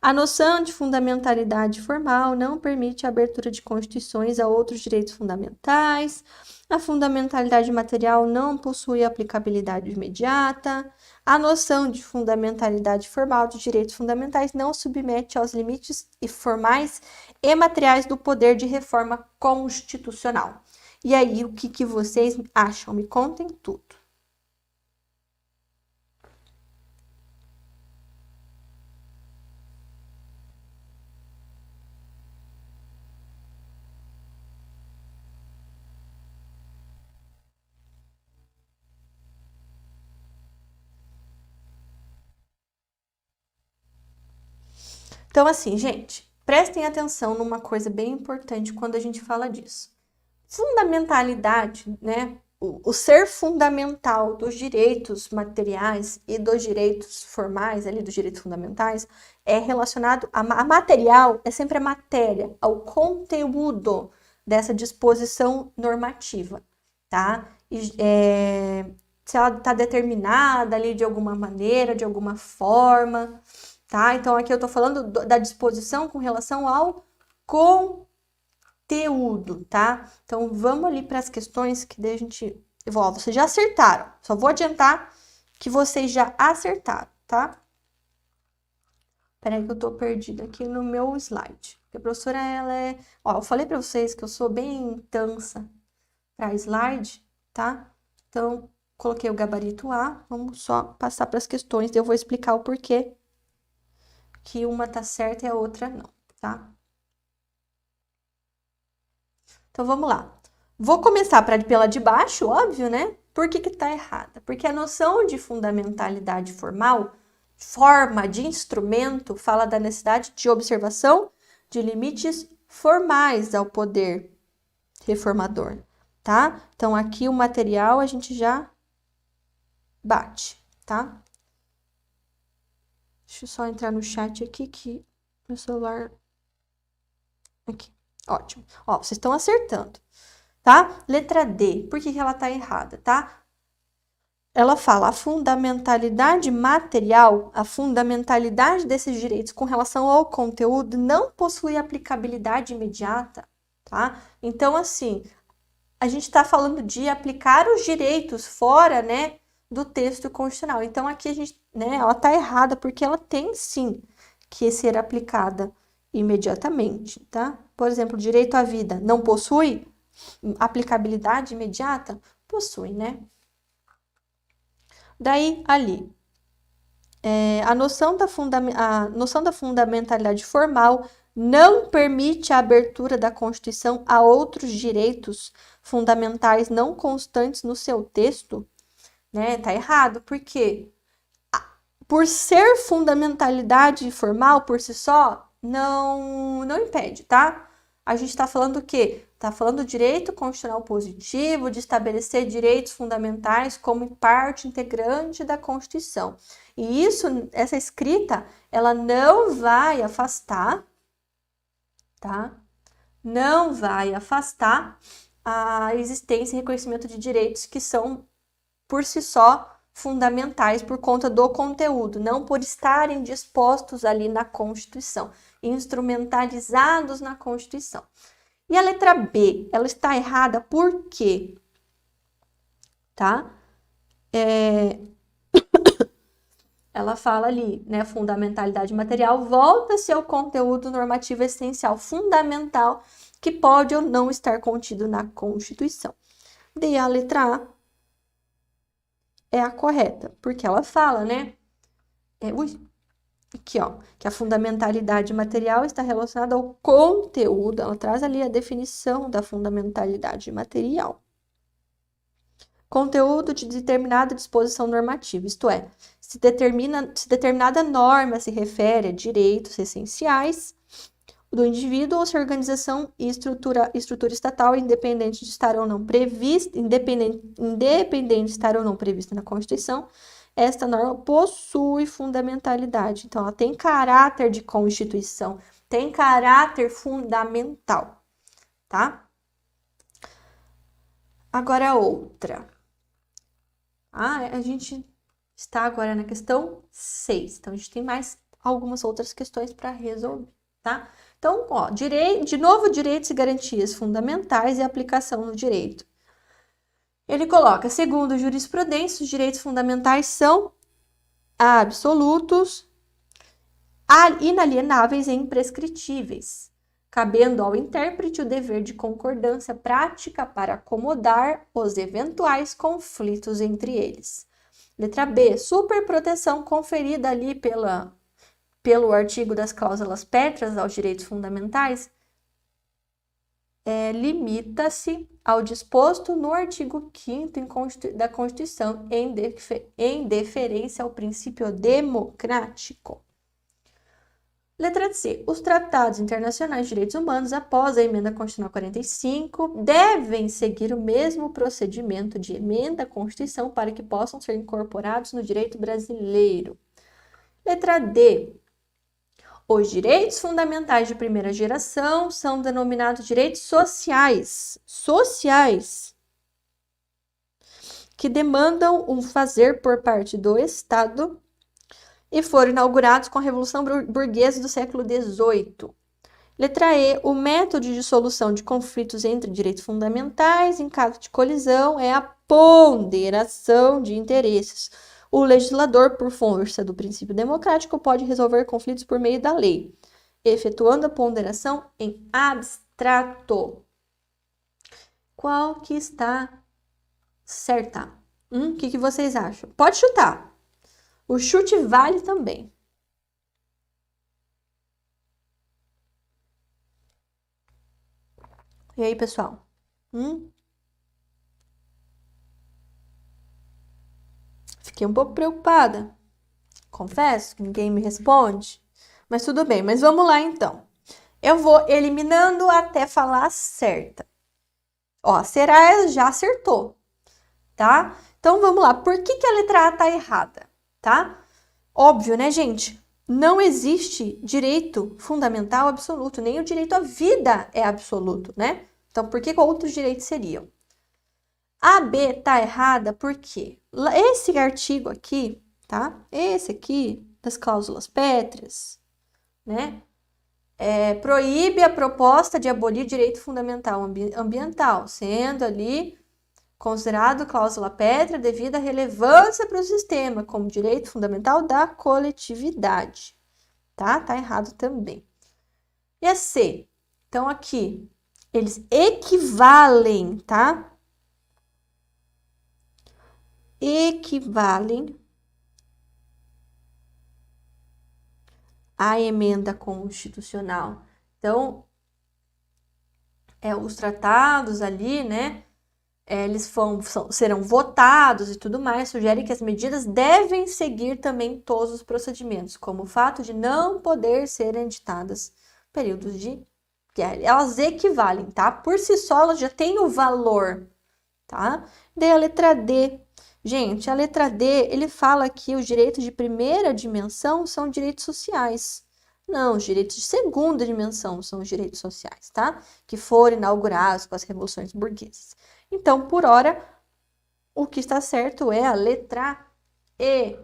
A noção de fundamentalidade formal não permite a abertura de constituições a outros direitos fundamentais. A fundamentalidade material não possui aplicabilidade imediata. A noção de fundamentalidade formal dos direitos fundamentais não submete aos limites formais e materiais do poder de reforma constitucional. E aí, o que vocês acham? Me contem tudo. Então, assim, gente, prestem atenção numa coisa bem importante quando a gente fala disso. Fundamentalidade, né? O ser fundamental dos direitos materiais e dos direitos formais, ali dos direitos fundamentais, é relacionado a material, é sempre a matéria, ao conteúdo dessa disposição normativa, tá? Se ela está determinada ali de alguma maneira, de alguma forma, tá? Então, aqui eu tô falando da disposição com relação ao conteúdo, tá? Então, vamos ali para as questões que daí a gente... Vocês já acertaram. Só vou adiantar que vocês já acertaram, tá? Peraí que eu tô perdida aqui no meu slide. Porque a professora, ela é... Ó, eu falei para vocês que eu sou bem tansa para slide, tá? Então, coloquei o gabarito A. Vamos só passar para as questões. Eu vou explicar o porquê que uma tá certa e a outra não, tá? Então, vamos lá. Vou começar pela de baixo, óbvio, né? Por que tá errada? Porque a noção de fundamentalidade formal, forma de instrumento, fala da necessidade de observação de limites formais ao poder reformador, tá? Então, aqui o material a gente já bate, tá? Deixa eu só entrar no chat aqui que meu celular... Aqui, ótimo. Ó, vocês estão acertando, tá? Letra D, por que ela tá errada, tá? Ela fala a fundamentalidade material, a fundamentalidade desses direitos com relação ao conteúdo não possui aplicabilidade imediata, tá? Então, assim, a gente está falando de aplicar os direitos fora, né, do texto constitucional. Então, aqui a gente, né, ela está errada porque ela tem, sim, que ser aplicada imediatamente, tá? Por exemplo, o direito à vida não possui aplicabilidade imediata? Possui, né? Daí, ali, a noção da fundamentalidade formal não permite a abertura da Constituição a outros direitos fundamentais não constantes no seu texto, né? Tá errado, porque por ser fundamentalidade formal por si só, não impede, tá? A gente está falando o quê? Está falando do direito constitucional positivo, de estabelecer direitos fundamentais como parte integrante da Constituição. E essa escrita, ela não vai afastar, tá? Não vai afastar a existência e reconhecimento de direitos que são, por si só, fundamentais por conta do conteúdo, não por estarem dispostos ali na Constituição, instrumentalizados na Constituição. E a letra B, ela está errada por quê? Tá? Ela fala ali, né, fundamentalidade material, volta-se ao conteúdo normativo essencial, fundamental, que pode ou não estar contido na Constituição. Daí a letra A é a correta, porque ela fala, né? Aqui, ó, que a fundamentalidade material está relacionada ao conteúdo. Ela traz ali a definição da fundamentalidade material. Conteúdo de determinada disposição normativa, isto é, se determinada norma se refere a direitos essenciais do indivíduo ou se a organização e estrutura estatal, independente de estar ou não prevista, independente de estar ou não prevista na Constituição, esta norma possui fundamentalidade. Então, ela tem caráter de Constituição, tem caráter fundamental, tá? Agora, outra. A gente está agora na questão 6. Então, a gente tem mais algumas outras questões para resolver, tá? Então, ó, de novo, direitos e garantias fundamentais e aplicação no direito. Ele coloca, segundo jurisprudência, os direitos fundamentais são absolutos, inalienáveis e imprescritíveis, cabendo ao intérprete o dever de concordância prática para acomodar os eventuais conflitos entre eles. Letra B, superproteção conferida ali pelo artigo das cláusulas pétreas aos direitos fundamentais, limita-se ao disposto no artigo 5º da Constituição, em deferência ao princípio democrático. Letra C. Os tratados internacionais de direitos humanos, após a emenda constitucional 45, devem seguir o mesmo procedimento de emenda à Constituição para que possam ser incorporados no direito brasileiro. Letra D. Os direitos fundamentais de primeira geração são denominados direitos sociais, que demandam um fazer por parte do Estado e foram inaugurados com a Revolução Burguesa do século XVIII. Letra E. O método de solução de conflitos entre direitos fundamentais em caso de colisão é a ponderação de interesses. O legislador, por força do princípio democrático, pode resolver conflitos por meio da lei, efetuando a ponderação em abstrato. Qual que está certa? O que vocês acham? Pode chutar. O chute vale também. E aí, pessoal? Fiquei um pouco preocupada. Confesso que ninguém me responde. Mas tudo bem, mas vamos lá então. Eu vou eliminando até falar certa. Ó, será já acertou, tá? Então vamos lá. Por que a letra A tá errada, tá? Óbvio, né, gente? Não existe direito fundamental absoluto, nem o direito à vida é absoluto, né? Então, por que outros direitos seriam? A B tá errada porque esse artigo aqui, tá? Esse aqui das cláusulas pétreas, né? Proíbe a proposta de abolir direito fundamental ambiental, sendo ali considerado cláusula pétrea devido à relevância para o sistema como direito fundamental da coletividade, tá? Tá errado também. E a C? Então, aqui, eles equivalem, tá? Equivalem à emenda constitucional. Então, os tratados ali, né? Eles serão votados e tudo mais, sugere que as medidas devem seguir também todos os procedimentos, como o fato de não poder serem editadas períodos de guerra. Elas equivalem, tá? Por si só, elas já têm o valor, tá? Daí a letra D. Gente, a letra D, ele fala que os direitos de primeira dimensão são direitos sociais. Não, os direitos de segunda dimensão são os direitos sociais, tá? Que foram inaugurados com as revoluções burguesas. Então, por hora, o que está certo é a letra E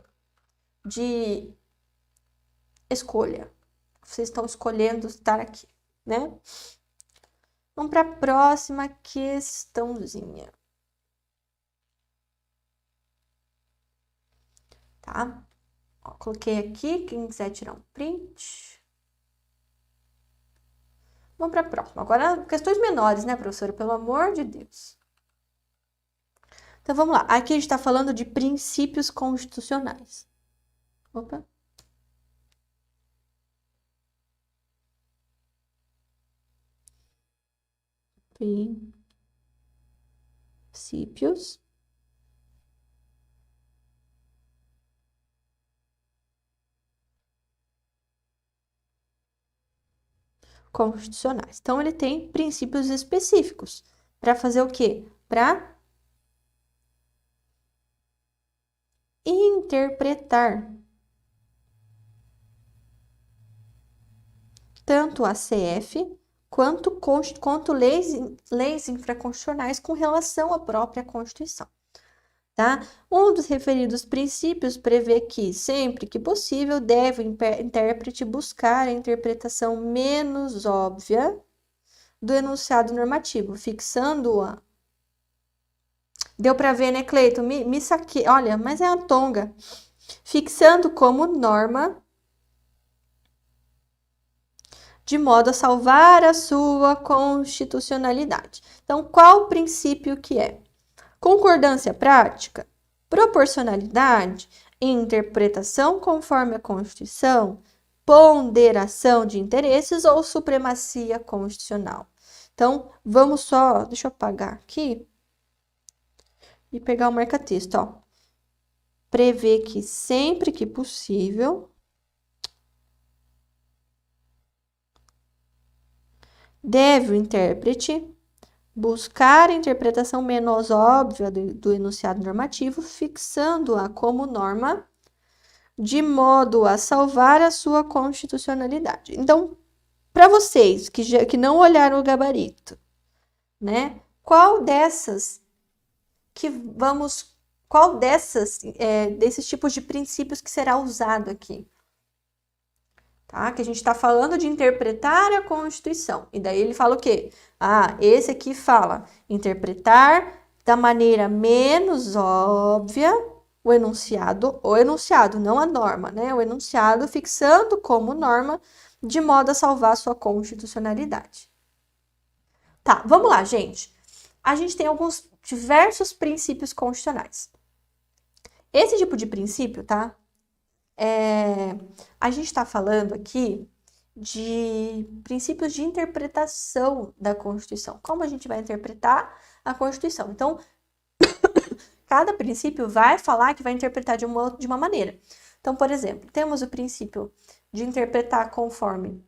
de escolha. Vocês estão escolhendo estar aqui, né? Vamos para a próxima questãozinha. Tá? Ó, coloquei aqui, quem quiser tirar um print. Vamos para a próxima. Agora, questões menores, né, professora? Pelo amor de Deus. Então, vamos lá. Aqui a gente está falando de princípios constitucionais. Opa. Princípios constitucionais. Então, ele tem princípios específicos. Para fazer o quê? Para interpretar tanto a CF quanto leis infraconstitucionais com relação à própria Constituição. Tá? Um dos referidos princípios prevê que, sempre que possível, deve o intérprete buscar a interpretação menos óbvia do enunciado normativo, fixando-a. Deu para ver, né, Cleiton? Me saquei. Olha, mas é a tonga. Fixando como norma, de modo a salvar a sua constitucionalidade. Então, qual o princípio que é? Concordância prática, proporcionalidade, interpretação conforme a Constituição, ponderação de interesses ou supremacia constitucional. Então, vamos só, deixa eu apagar aqui e pegar o marca-texto, ó. Prevê que sempre que possível deve o intérprete buscar a interpretação menos óbvia do enunciado normativo, fixando-a como norma, de modo a salvar a sua constitucionalidade. Então, para vocês que não olharam o gabarito, né? Qual desses desses tipos de princípios que será usado aqui? Tá? Que a gente está falando de interpretar a Constituição. E daí ele fala o quê? Esse aqui fala interpretar da maneira menos óbvia o enunciado, não a norma, né? O enunciado fixando como norma de modo a salvar sua constitucionalidade. Tá, vamos lá, gente. A gente tem diversos princípios constitucionais. Esse tipo de princípio, tá? A gente está falando aqui de princípios de interpretação da Constituição. Como a gente vai interpretar a Constituição? Então, cada princípio vai falar que vai interpretar de uma maneira. Então, por exemplo, temos o princípio de interpretar conforme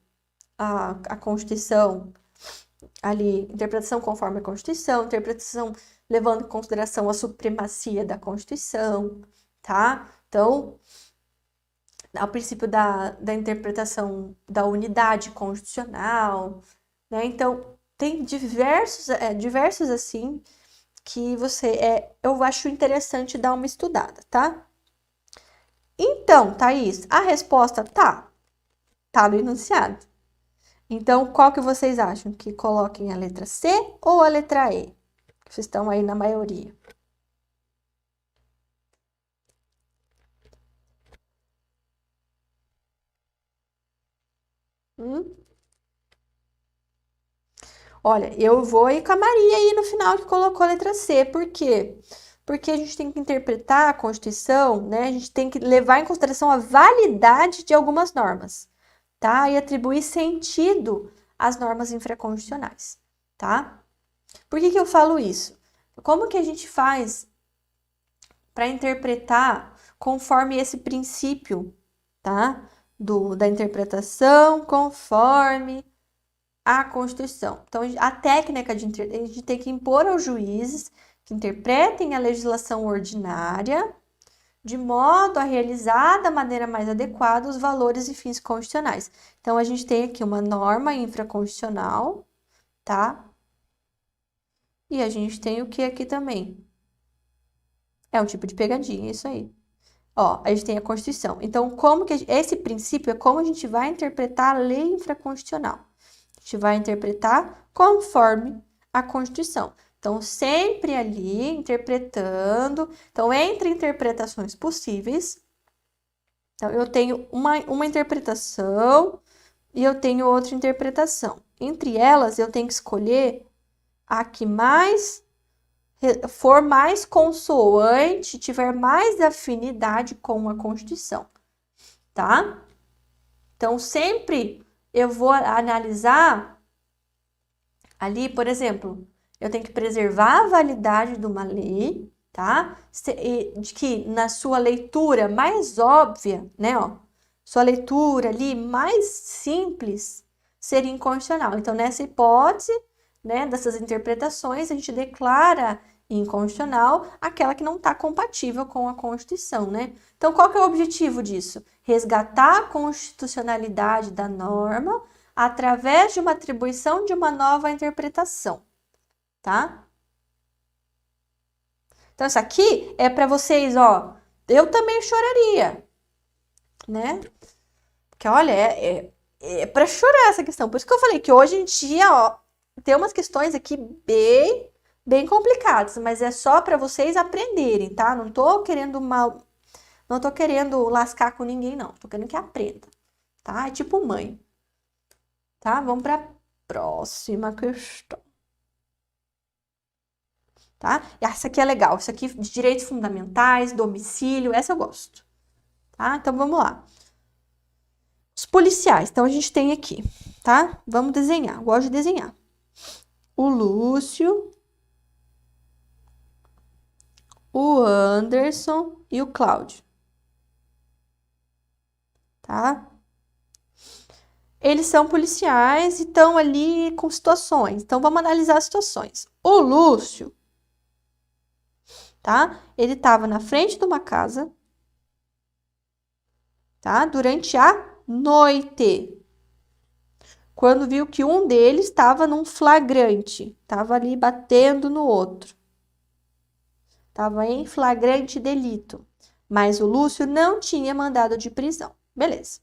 a Constituição ali, interpretação conforme a Constituição, interpretação levando em consideração a supremacia da Constituição, tá? Então, ao princípio da interpretação da unidade constitucional, né? Então, tem diversos assim, que eu acho interessante dar uma estudada, tá? Então, Thaís, a resposta tá no enunciado. Então, qual que vocês acham? Que coloquem a letra C ou a letra E? Vocês estão aí na maioria. Hum? Olha, eu vou ir com a Maria aí no final que colocou a letra C. Por quê? Porque a gente tem que interpretar a Constituição, né? A gente tem que levar em consideração a validade de algumas normas, tá? E atribuir sentido às normas infraconstitucionais, tá? Por que eu falo isso? Como que a gente faz para interpretar conforme esse princípio, tá? Da interpretação conforme a Constituição. Então, a técnica a gente tem que impor aos juízes que interpretem a legislação ordinária de modo a realizar da maneira mais adequada os valores e fins constitucionais. Então, a gente tem aqui uma norma infraconstitucional, tá? E a gente tem o que aqui também? É um tipo de pegadinha, isso aí. Ó, a gente tem a Constituição. Então, esse princípio é como a gente vai interpretar a lei infraconstitucional. A gente vai interpretar conforme a Constituição. Então, sempre ali interpretando. Então, entre interpretações possíveis, então, eu tenho uma interpretação e eu tenho outra interpretação. Entre elas, eu tenho que escolher a que for mais consoante, tiver mais afinidade com a Constituição, tá? Então, sempre eu vou analisar ali, por exemplo, eu tenho que preservar a validade de uma lei, tá? De que na sua leitura mais óbvia, né, ó, sua leitura ali mais simples seria inconstitucional. Então, nessa hipótese, né, dessas interpretações, a gente declara inconstitucional aquela que não está compatível com a Constituição, né? Então, qual que é o objetivo disso? Resgatar a constitucionalidade da norma através de uma atribuição de uma nova interpretação, tá? Então, isso aqui é para vocês, ó, eu também choraria, né? Porque, olha, é para chorar essa questão. Por isso que eu falei que hoje em dia, ó, tem umas questões aqui bem complicadas, mas é só para vocês aprenderem, tá? Não tô querendo não tô querendo lascar com ninguém, não. Tô querendo que aprenda, tá? É tipo mãe, tá? Vamos para a próxima questão, tá? E essa aqui é legal. Isso aqui de direitos fundamentais, domicílio, essa eu gosto, tá? Então vamos lá. Os policiais. Então a gente tem aqui, tá? Vamos desenhar. Eu gosto de desenhar. O Lúcio, o Anderson e o Cláudio, tá? Eles são policiais e estão ali com situações. Então, vamos analisar as situações. O Lúcio, tá? Ele estava na frente de uma casa, tá? Durante a noite. Quando viu que um deles estava num flagrante, estava ali batendo no outro. Estava em flagrante delito. Mas o Lúcio não tinha mandado de prisão. Beleza.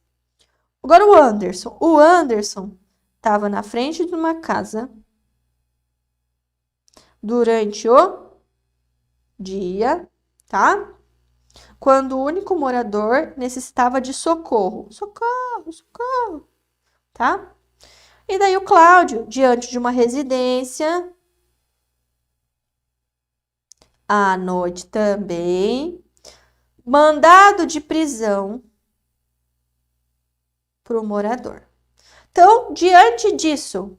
Agora o Anderson. O Anderson estava na frente de uma casa durante o dia, tá? Quando o único morador necessitava de socorro. Socorro, socorro, tá? E daí o Cláudio, diante de uma residência, à noite também, mandado de prisão para o morador. Então, diante disso,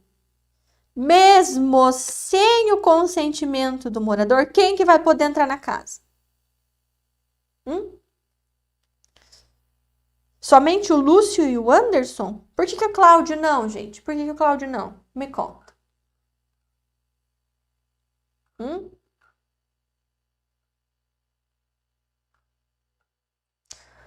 mesmo sem o consentimento do morador, quem que vai poder entrar na casa? Somente o Lúcio e o Anderson? Por que o Cláudio não, gente? Por que o Cláudio não? Me conta. Hum?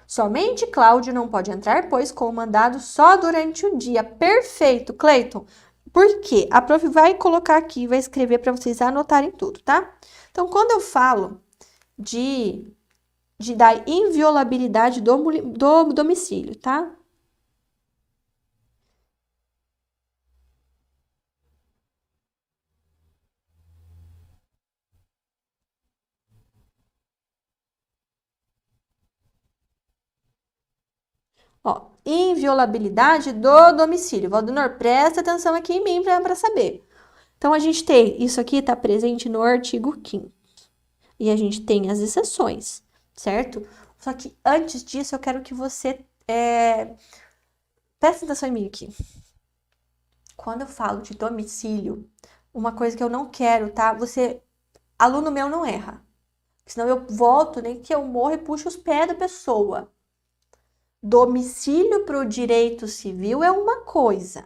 Somente Cláudio não pode entrar, pois com o mandado só durante o dia. Perfeito, Cleiton. Por quê? A prof vai colocar aqui, vai escrever para vocês anotarem tudo, tá? Então, quando eu falo da inviolabilidade do domicílio, tá? Ó, inviolabilidade do domicílio. Valdemar, presta atenção aqui em mim para saber. Então, a gente tem, isso aqui está presente no artigo 5º. E a gente tem as exceções, certo? Só que antes disso, eu quero que você preste atenção em mim aqui. Quando eu falo de domicílio, uma coisa que eu não quero, tá? Aluno meu não erra. Senão eu volto, nem que eu morra e puxo os pés da pessoa. Domicílio para o direito civil é uma coisa.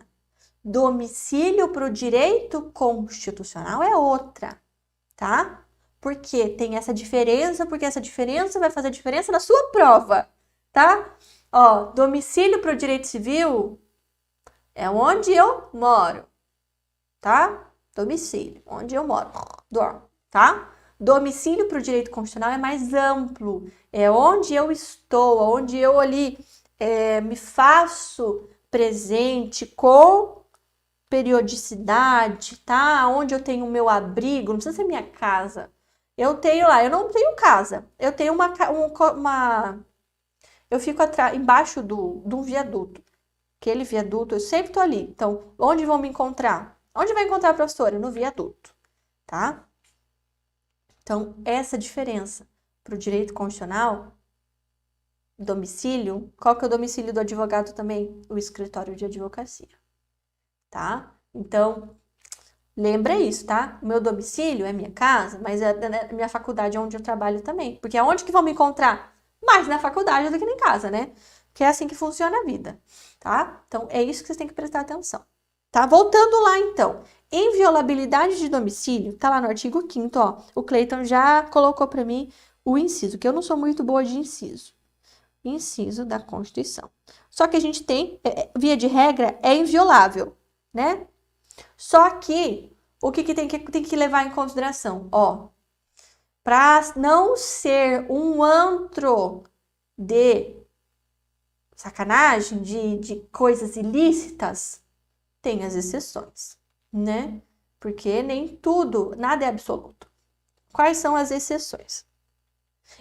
Domicílio para o direito constitucional é outra, tá? Porque tem essa diferença, porque essa diferença vai fazer diferença na sua prova, tá? Ó, domicílio para o direito civil é onde eu moro, tá? Domicílio, onde eu moro, tá? Domicílio para o direito constitucional é mais amplo, é onde eu estou, onde eu ali me faço presente com periodicidade, tá? Onde eu tenho o meu abrigo, não precisa ser minha casa. Eu tenho lá, eu não tenho casa, eu tenho eu fico embaixo de um viaduto. Aquele viaduto, eu sempre tô ali. Então, onde vão me encontrar? Onde vai encontrar a professora? No viaduto, tá? Então, essa diferença para o direito constitucional, domicílio, qual que é o domicílio do advogado também? O escritório de advocacia, tá? Então, lembra isso, tá? O meu domicílio é minha casa, mas é minha faculdade onde eu trabalho também. Porque é onde que vão me encontrar? Mais na faculdade do que em casa, né? Que é assim que funciona a vida, tá? Então, é isso que vocês têm que prestar atenção. Tá? Voltando lá, então. Inviolabilidade de domicílio, tá lá no artigo 5º, ó. O Cleiton já colocou para mim o inciso, que eu não sou muito boa de inciso. Inciso da Constituição. Só que a gente tem, via de regra, é inviolável, né? Só que, o que tem que levar em consideração? Ó, para não ser um antro de sacanagem, de coisas ilícitas, tem as exceções, né? Porque nem tudo, nada é absoluto. Quais são as exceções?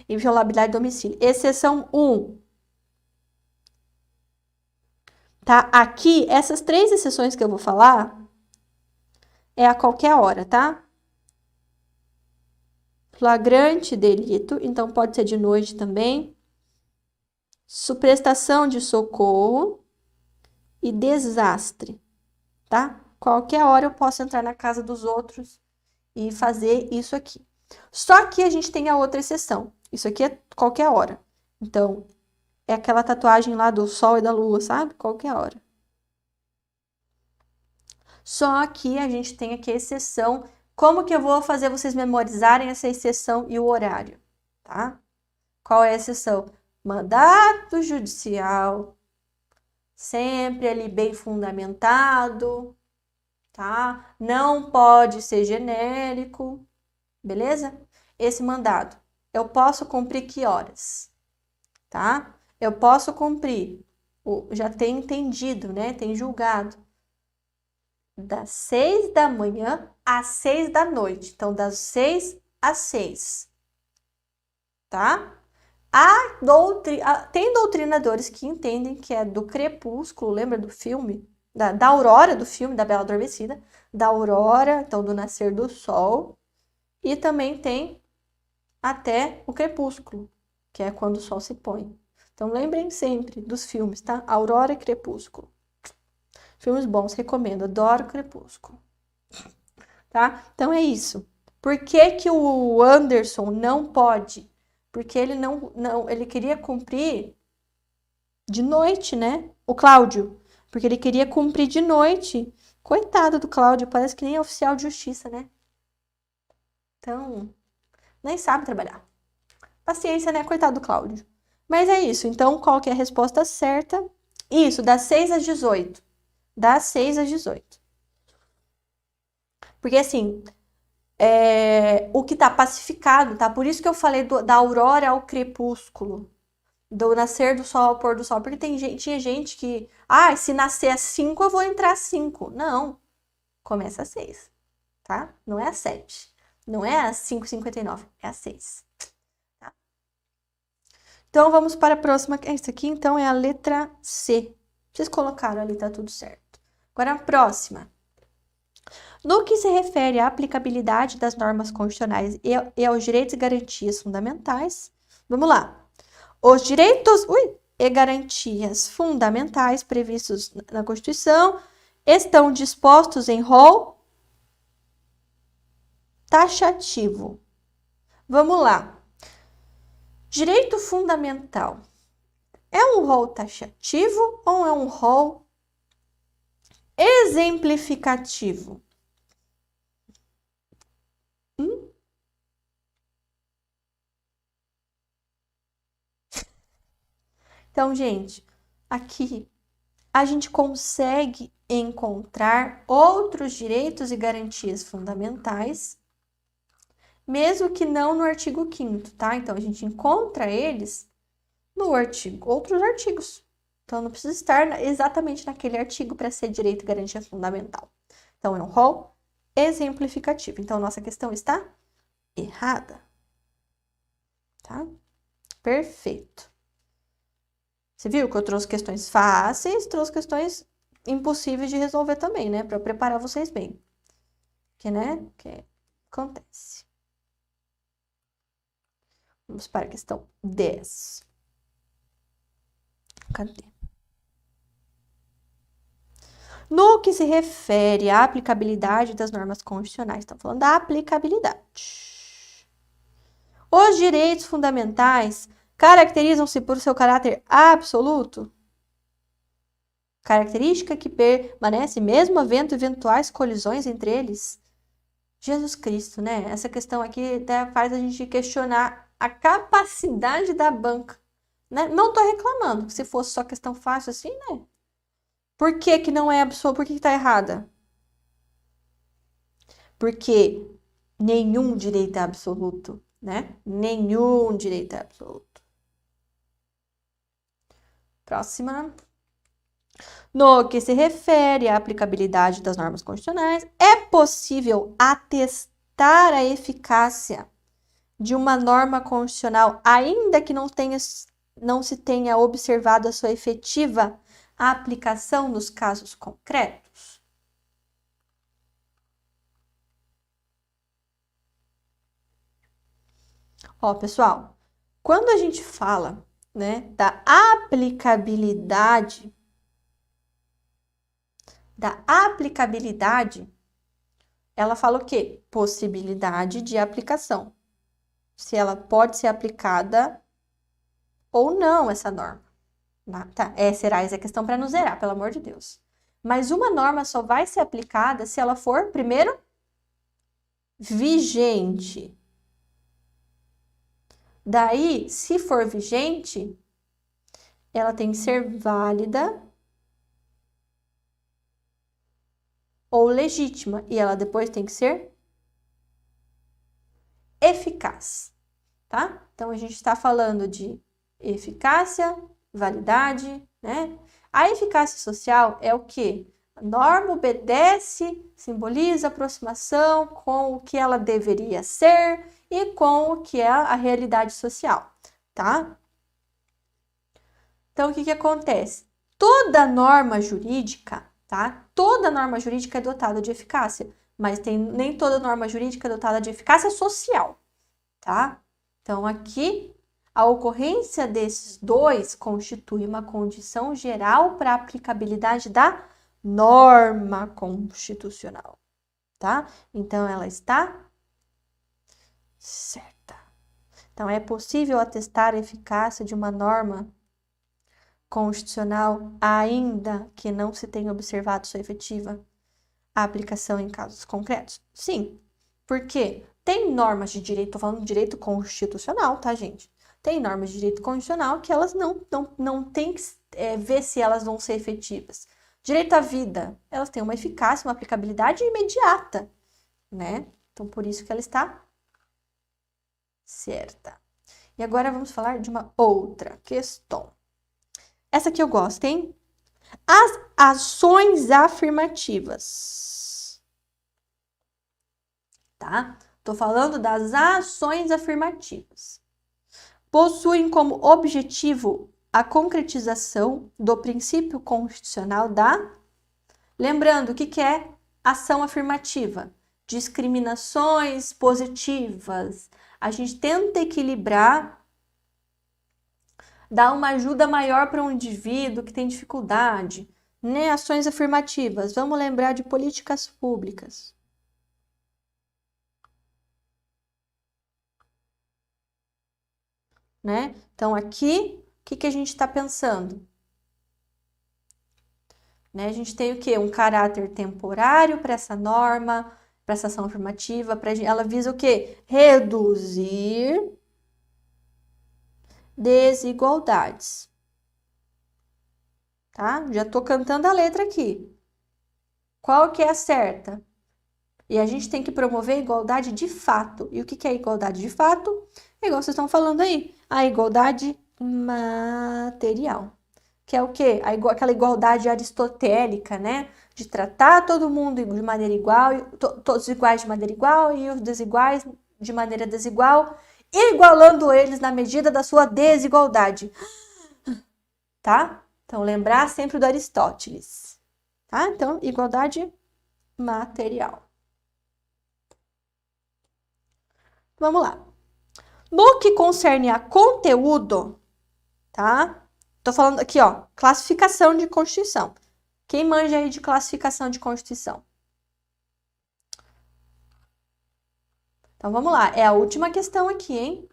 Inviolabilidade de domicílio. Exceção 1. Tá? Aqui, essas 3 exceções que eu vou falar é a qualquer hora, tá? Flagrante delito, então pode ser de noite também. Prestação de socorro e desastre, tá? Qualquer hora eu posso entrar na casa dos outros e fazer isso aqui. Só que a gente tem a outra exceção. Isso aqui é qualquer hora. Então, é aquela tatuagem lá do sol e da lua, sabe? Qualquer hora. Só que a gente tem aqui a exceção. Como que eu vou fazer vocês memorizarem essa exceção e o horário, tá? Qual é a exceção? Mandato judicial, sempre ali bem fundamentado, tá? Não pode ser genérico, beleza? Esse mandado, eu posso cumprir que horas, tá? Eu posso cumprir, já tem entendido, né? Tem julgado, das 6 da manhã às 6 da noite. Então, das 6 às 6, tá? Tem doutrinadores que entendem que é do crepúsculo, lembra do filme? Da aurora do filme, da Bela Adormecida, da aurora, então do nascer do sol, e também tem até o crepúsculo, que é quando o sol se põe. Então lembrem sempre dos filmes, tá? Aurora e Crepúsculo. Filmes bons, recomendo, adoro Crepúsculo. Tá? Então é isso. Por que o Anderson não pode? Porque ele ele queria cumprir de noite, né? O Cláudio, porque ele queria cumprir de noite. Coitado do Cláudio, parece que nem é oficial de justiça, né? Então, nem sabe trabalhar. Paciência, né? Coitado do Cláudio. Mas é isso. Então, qual que é a resposta certa? Isso, das 6 às 18. Das 6 às 18. Porque assim, o que tá pacificado, tá? Por isso que eu falei da aurora ao crepúsculo. Do nascer do sol ao pôr do sol. Porque tinha gente que, se nascer às 5, eu vou entrar às 5. Não. Começa às 6, tá? Não é às 7. Não é às 5h59. É às 6. Tá? Então, vamos para a próxima. Isso aqui, então, é a letra C. Vocês colocaram ali, tá tudo certo. Agora, a próxima. No que se refere à aplicabilidade das normas constitucionais e aos direitos e garantias fundamentais, vamos lá. Os direitos e garantias fundamentais previstos na Constituição estão dispostos em rol taxativo. Vamos lá. Direito fundamental é um rol taxativo ou é um rol exemplificativo? Então, gente, aqui a gente consegue encontrar outros direitos e garantias fundamentais, mesmo que não no artigo 5º, tá? Então, a gente encontra eles no artigo, outros artigos. Então, não precisa estar exatamente naquele artigo para ser direito e garantia fundamental. Então, é um rol exemplificativo. Então, nossa questão está errada. Tá? Perfeito. Você viu que eu trouxe questões fáceis, trouxe questões impossíveis de resolver também, né? Para preparar vocês bem. Que, né? Que acontece. Vamos para a questão 10. Cadê? No que se refere à aplicabilidade das normas constitucionais, estamos falando da aplicabilidade. Os direitos fundamentais caracterizam-se por seu caráter absoluto? Característica que permanece mesmo havendo eventuais colisões entre eles? Jesus Cristo, né? Essa questão aqui até faz a gente questionar a capacidade da banca. Né? Não tô reclamando, se fosse só questão fácil assim, né? Por que que não é absoluto? Por que que tá errada? Porque nenhum direito é absoluto, né? Nenhum direito é absoluto. Próxima. No que se refere à aplicabilidade das normas constitucionais, é possível atestar a eficácia de uma norma constitucional, ainda que não se tenha observado a sua efetiva aplicação nos casos concretos? Ó, pessoal, quando a gente fala, né, da aplicabilidade, ela fala o quê? Possibilidade de aplicação. Se ela pode ser aplicada ou não, essa norma. Tá, será essa questão para não zerar, pelo amor de Deus. Mas uma norma só vai ser aplicada se ela for, primeiro, vigente. Daí, se for vigente, ela tem que ser válida ou legítima. E ela depois tem que ser eficaz, tá? Então, a gente está falando de eficácia, validade, né? A eficácia social é o quê? A norma obedece, simboliza aproximação com o que ela deveria ser e com o que é a realidade social, tá? Então, o que que acontece? Toda norma jurídica, tá? Toda norma jurídica é dotada de eficácia, mas nem toda norma jurídica é dotada de eficácia social, tá? Então, aqui, a ocorrência desses dois constitui uma condição geral para a aplicabilidade da norma constitucional, tá? Então, ela está certa. Então, é possível atestar a eficácia de uma norma constitucional, ainda que não se tenha observado sua efetiva aplicação em casos concretos? Sim. Por quê? Tem normas de direito, tô falando de direito constitucional, tá, gente? Tem normas de direito constitucional que elas não tem que ver se elas vão ser efetivas. Direito à vida, elas têm uma eficácia, uma aplicabilidade imediata, né? Então, por isso que ela está certa. E agora vamos falar de uma outra questão. Essa aqui eu gosto, hein? As ações afirmativas. Tá? Tô falando das ações afirmativas. Possuem como objetivo a concretização do princípio constitucional da... Lembrando, o que é ação afirmativa? Discriminações positivas. A gente tenta equilibrar, dar uma ajuda maior para um indivíduo que tem dificuldade, né? Ações afirmativas. Vamos lembrar de políticas públicas. Né? Então, aqui, o que a gente está pensando? Né? A gente tem o quê? Um caráter temporário para essa norma, para essa ação afirmativa. Ela visa o quê? Reduzir desigualdades. Tá? Já estou cantando a letra aqui. Qual que é a certa? E a gente tem que promover a igualdade de fato. E o que é igualdade de fato? É igual vocês estão falando aí. A igualdade material. Que é o quê? Aquela igualdade aristotélica, né? De tratar todo mundo de maneira igual, todos iguais de maneira igual e os desiguais de maneira desigual, igualando eles na medida da sua desigualdade. Tá? Então, lembrar sempre do Aristóteles. Tá? Então, igualdade material. Vamos lá. No que concerne a conteúdo, tá? Tô falando aqui, ó, classificação de Constituição. Quem manja aí de classificação de Constituição? Então, vamos lá. É a última questão aqui, hein?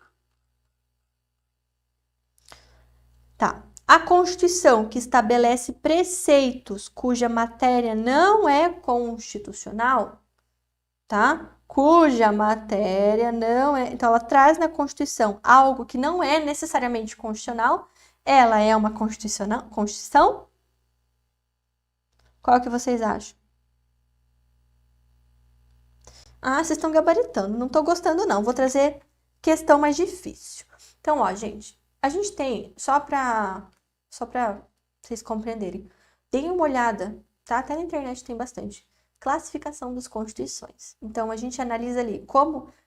Tá. A Constituição que estabelece preceitos cuja matéria não é constitucional, tá? Cuja matéria não é... Então, ela traz na Constituição algo que não é necessariamente constitucional. Ela é uma Constituição? Qual que vocês acham? Ah, vocês estão gabaritando. Não tô gostando, não. Vou trazer questão mais difícil. Então, ó, gente. A gente tem, só pra vocês compreenderem. Deem uma olhada, tá? Até na internet tem bastante. Classificação das constituições. Então, a gente analisa ali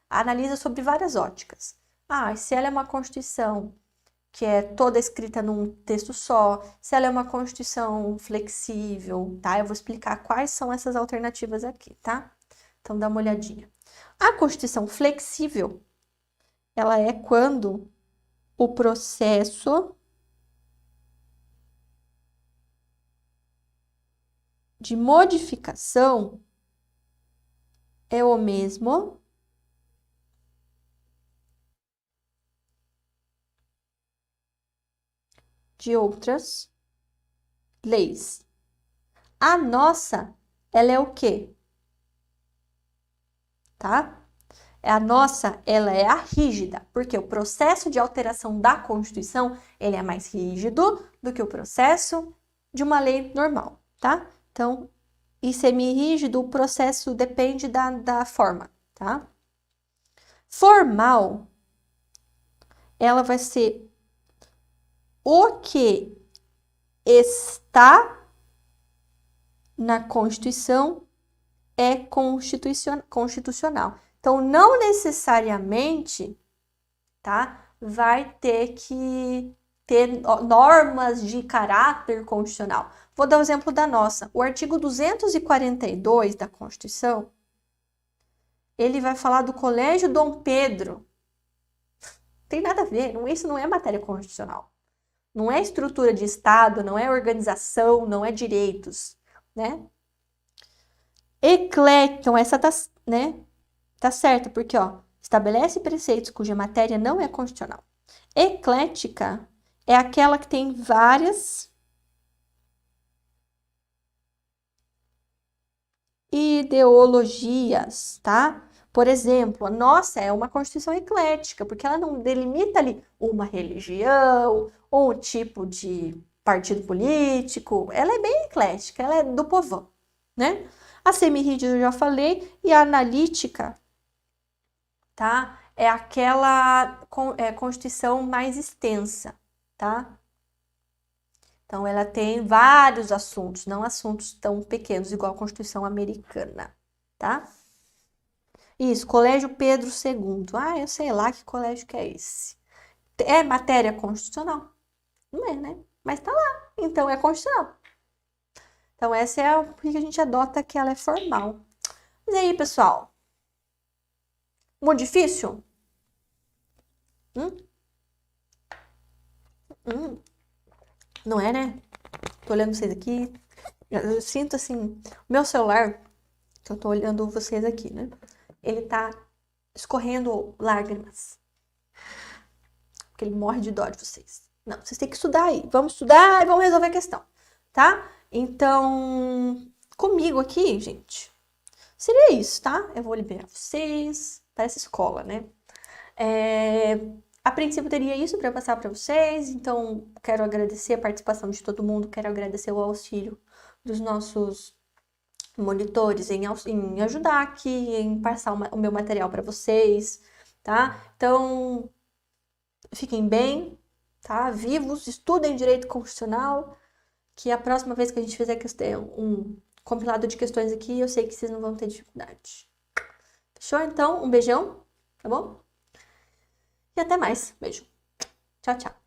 analisa sobre várias óticas. Ah, se ela é uma constituição que é toda escrita num texto só, se ela é uma constituição flexível, tá? Eu vou explicar quais são essas alternativas aqui, tá? Então, dá uma olhadinha. A constituição flexível, ela é quando o processo de modificação é o mesmo de outras leis. A nossa, ela é o quê? Tá? A nossa, ela é a rígida, porque o processo de alteração da Constituição, ele é mais rígido do que o processo de uma lei normal, tá? Então, em semi-rígido, o processo depende da forma, tá? Formal, ela vai ser o que está na Constituição é constitucional. Então, não necessariamente, tá, vai ter que ter normas de caráter constitucional. Vou dar o exemplo da nossa. O artigo 242 da Constituição, ele vai falar do Colégio Dom Pedro. Tem nada a ver, isso não é matéria constitucional. Não é estrutura de Estado, não é organização, não é direitos, né? Então essa tá, né? Tá certo, porque, ó, estabelece preceitos cuja matéria não é constitucional. Eclética é aquela que tem várias ideologias, tá? Por exemplo, a nossa é uma Constituição eclética, porque ela não delimita ali uma religião ou um tipo de partido político. Ela é bem eclética, ela é do povão, né? A semi-rígida eu já falei, e a analítica, tá? É aquela Constituição mais extensa, tá? Então, ela tem vários assuntos, não assuntos tão pequenos, igual a Constituição Americana, tá? Isso, Colégio Pedro II. Ah, eu sei lá que colégio que é esse. É matéria constitucional? Não é, né? Mas tá lá. Então, é constitucional. Então, essa é a que a gente adota que ela é formal. Mas aí, pessoal? Muito difícil? Hum? Hum? Não é, né? Tô olhando vocês aqui. Eu sinto assim, o meu celular, que eu tô olhando vocês aqui, né? Ele tá escorrendo lágrimas. Porque ele morre de dó de vocês. Não, vocês têm que estudar aí. Vamos estudar e vamos resolver a questão, tá? Então, comigo aqui, gente, seria isso, tá? Eu vou liberar vocês. Parece escola, né? A princípio teria isso para passar para vocês, então quero agradecer a participação de todo mundo, quero agradecer o auxílio dos nossos monitores em ajudar aqui, em passar o meu material para vocês, tá? Então, fiquem bem, tá? Vivos, estudem direito constitucional, que a próxima vez que a gente fizer um compilado de questões aqui, eu sei que vocês não vão ter dificuldade. Fechou? Então, um beijão, tá bom? E até mais. Beijo. Tchau, tchau.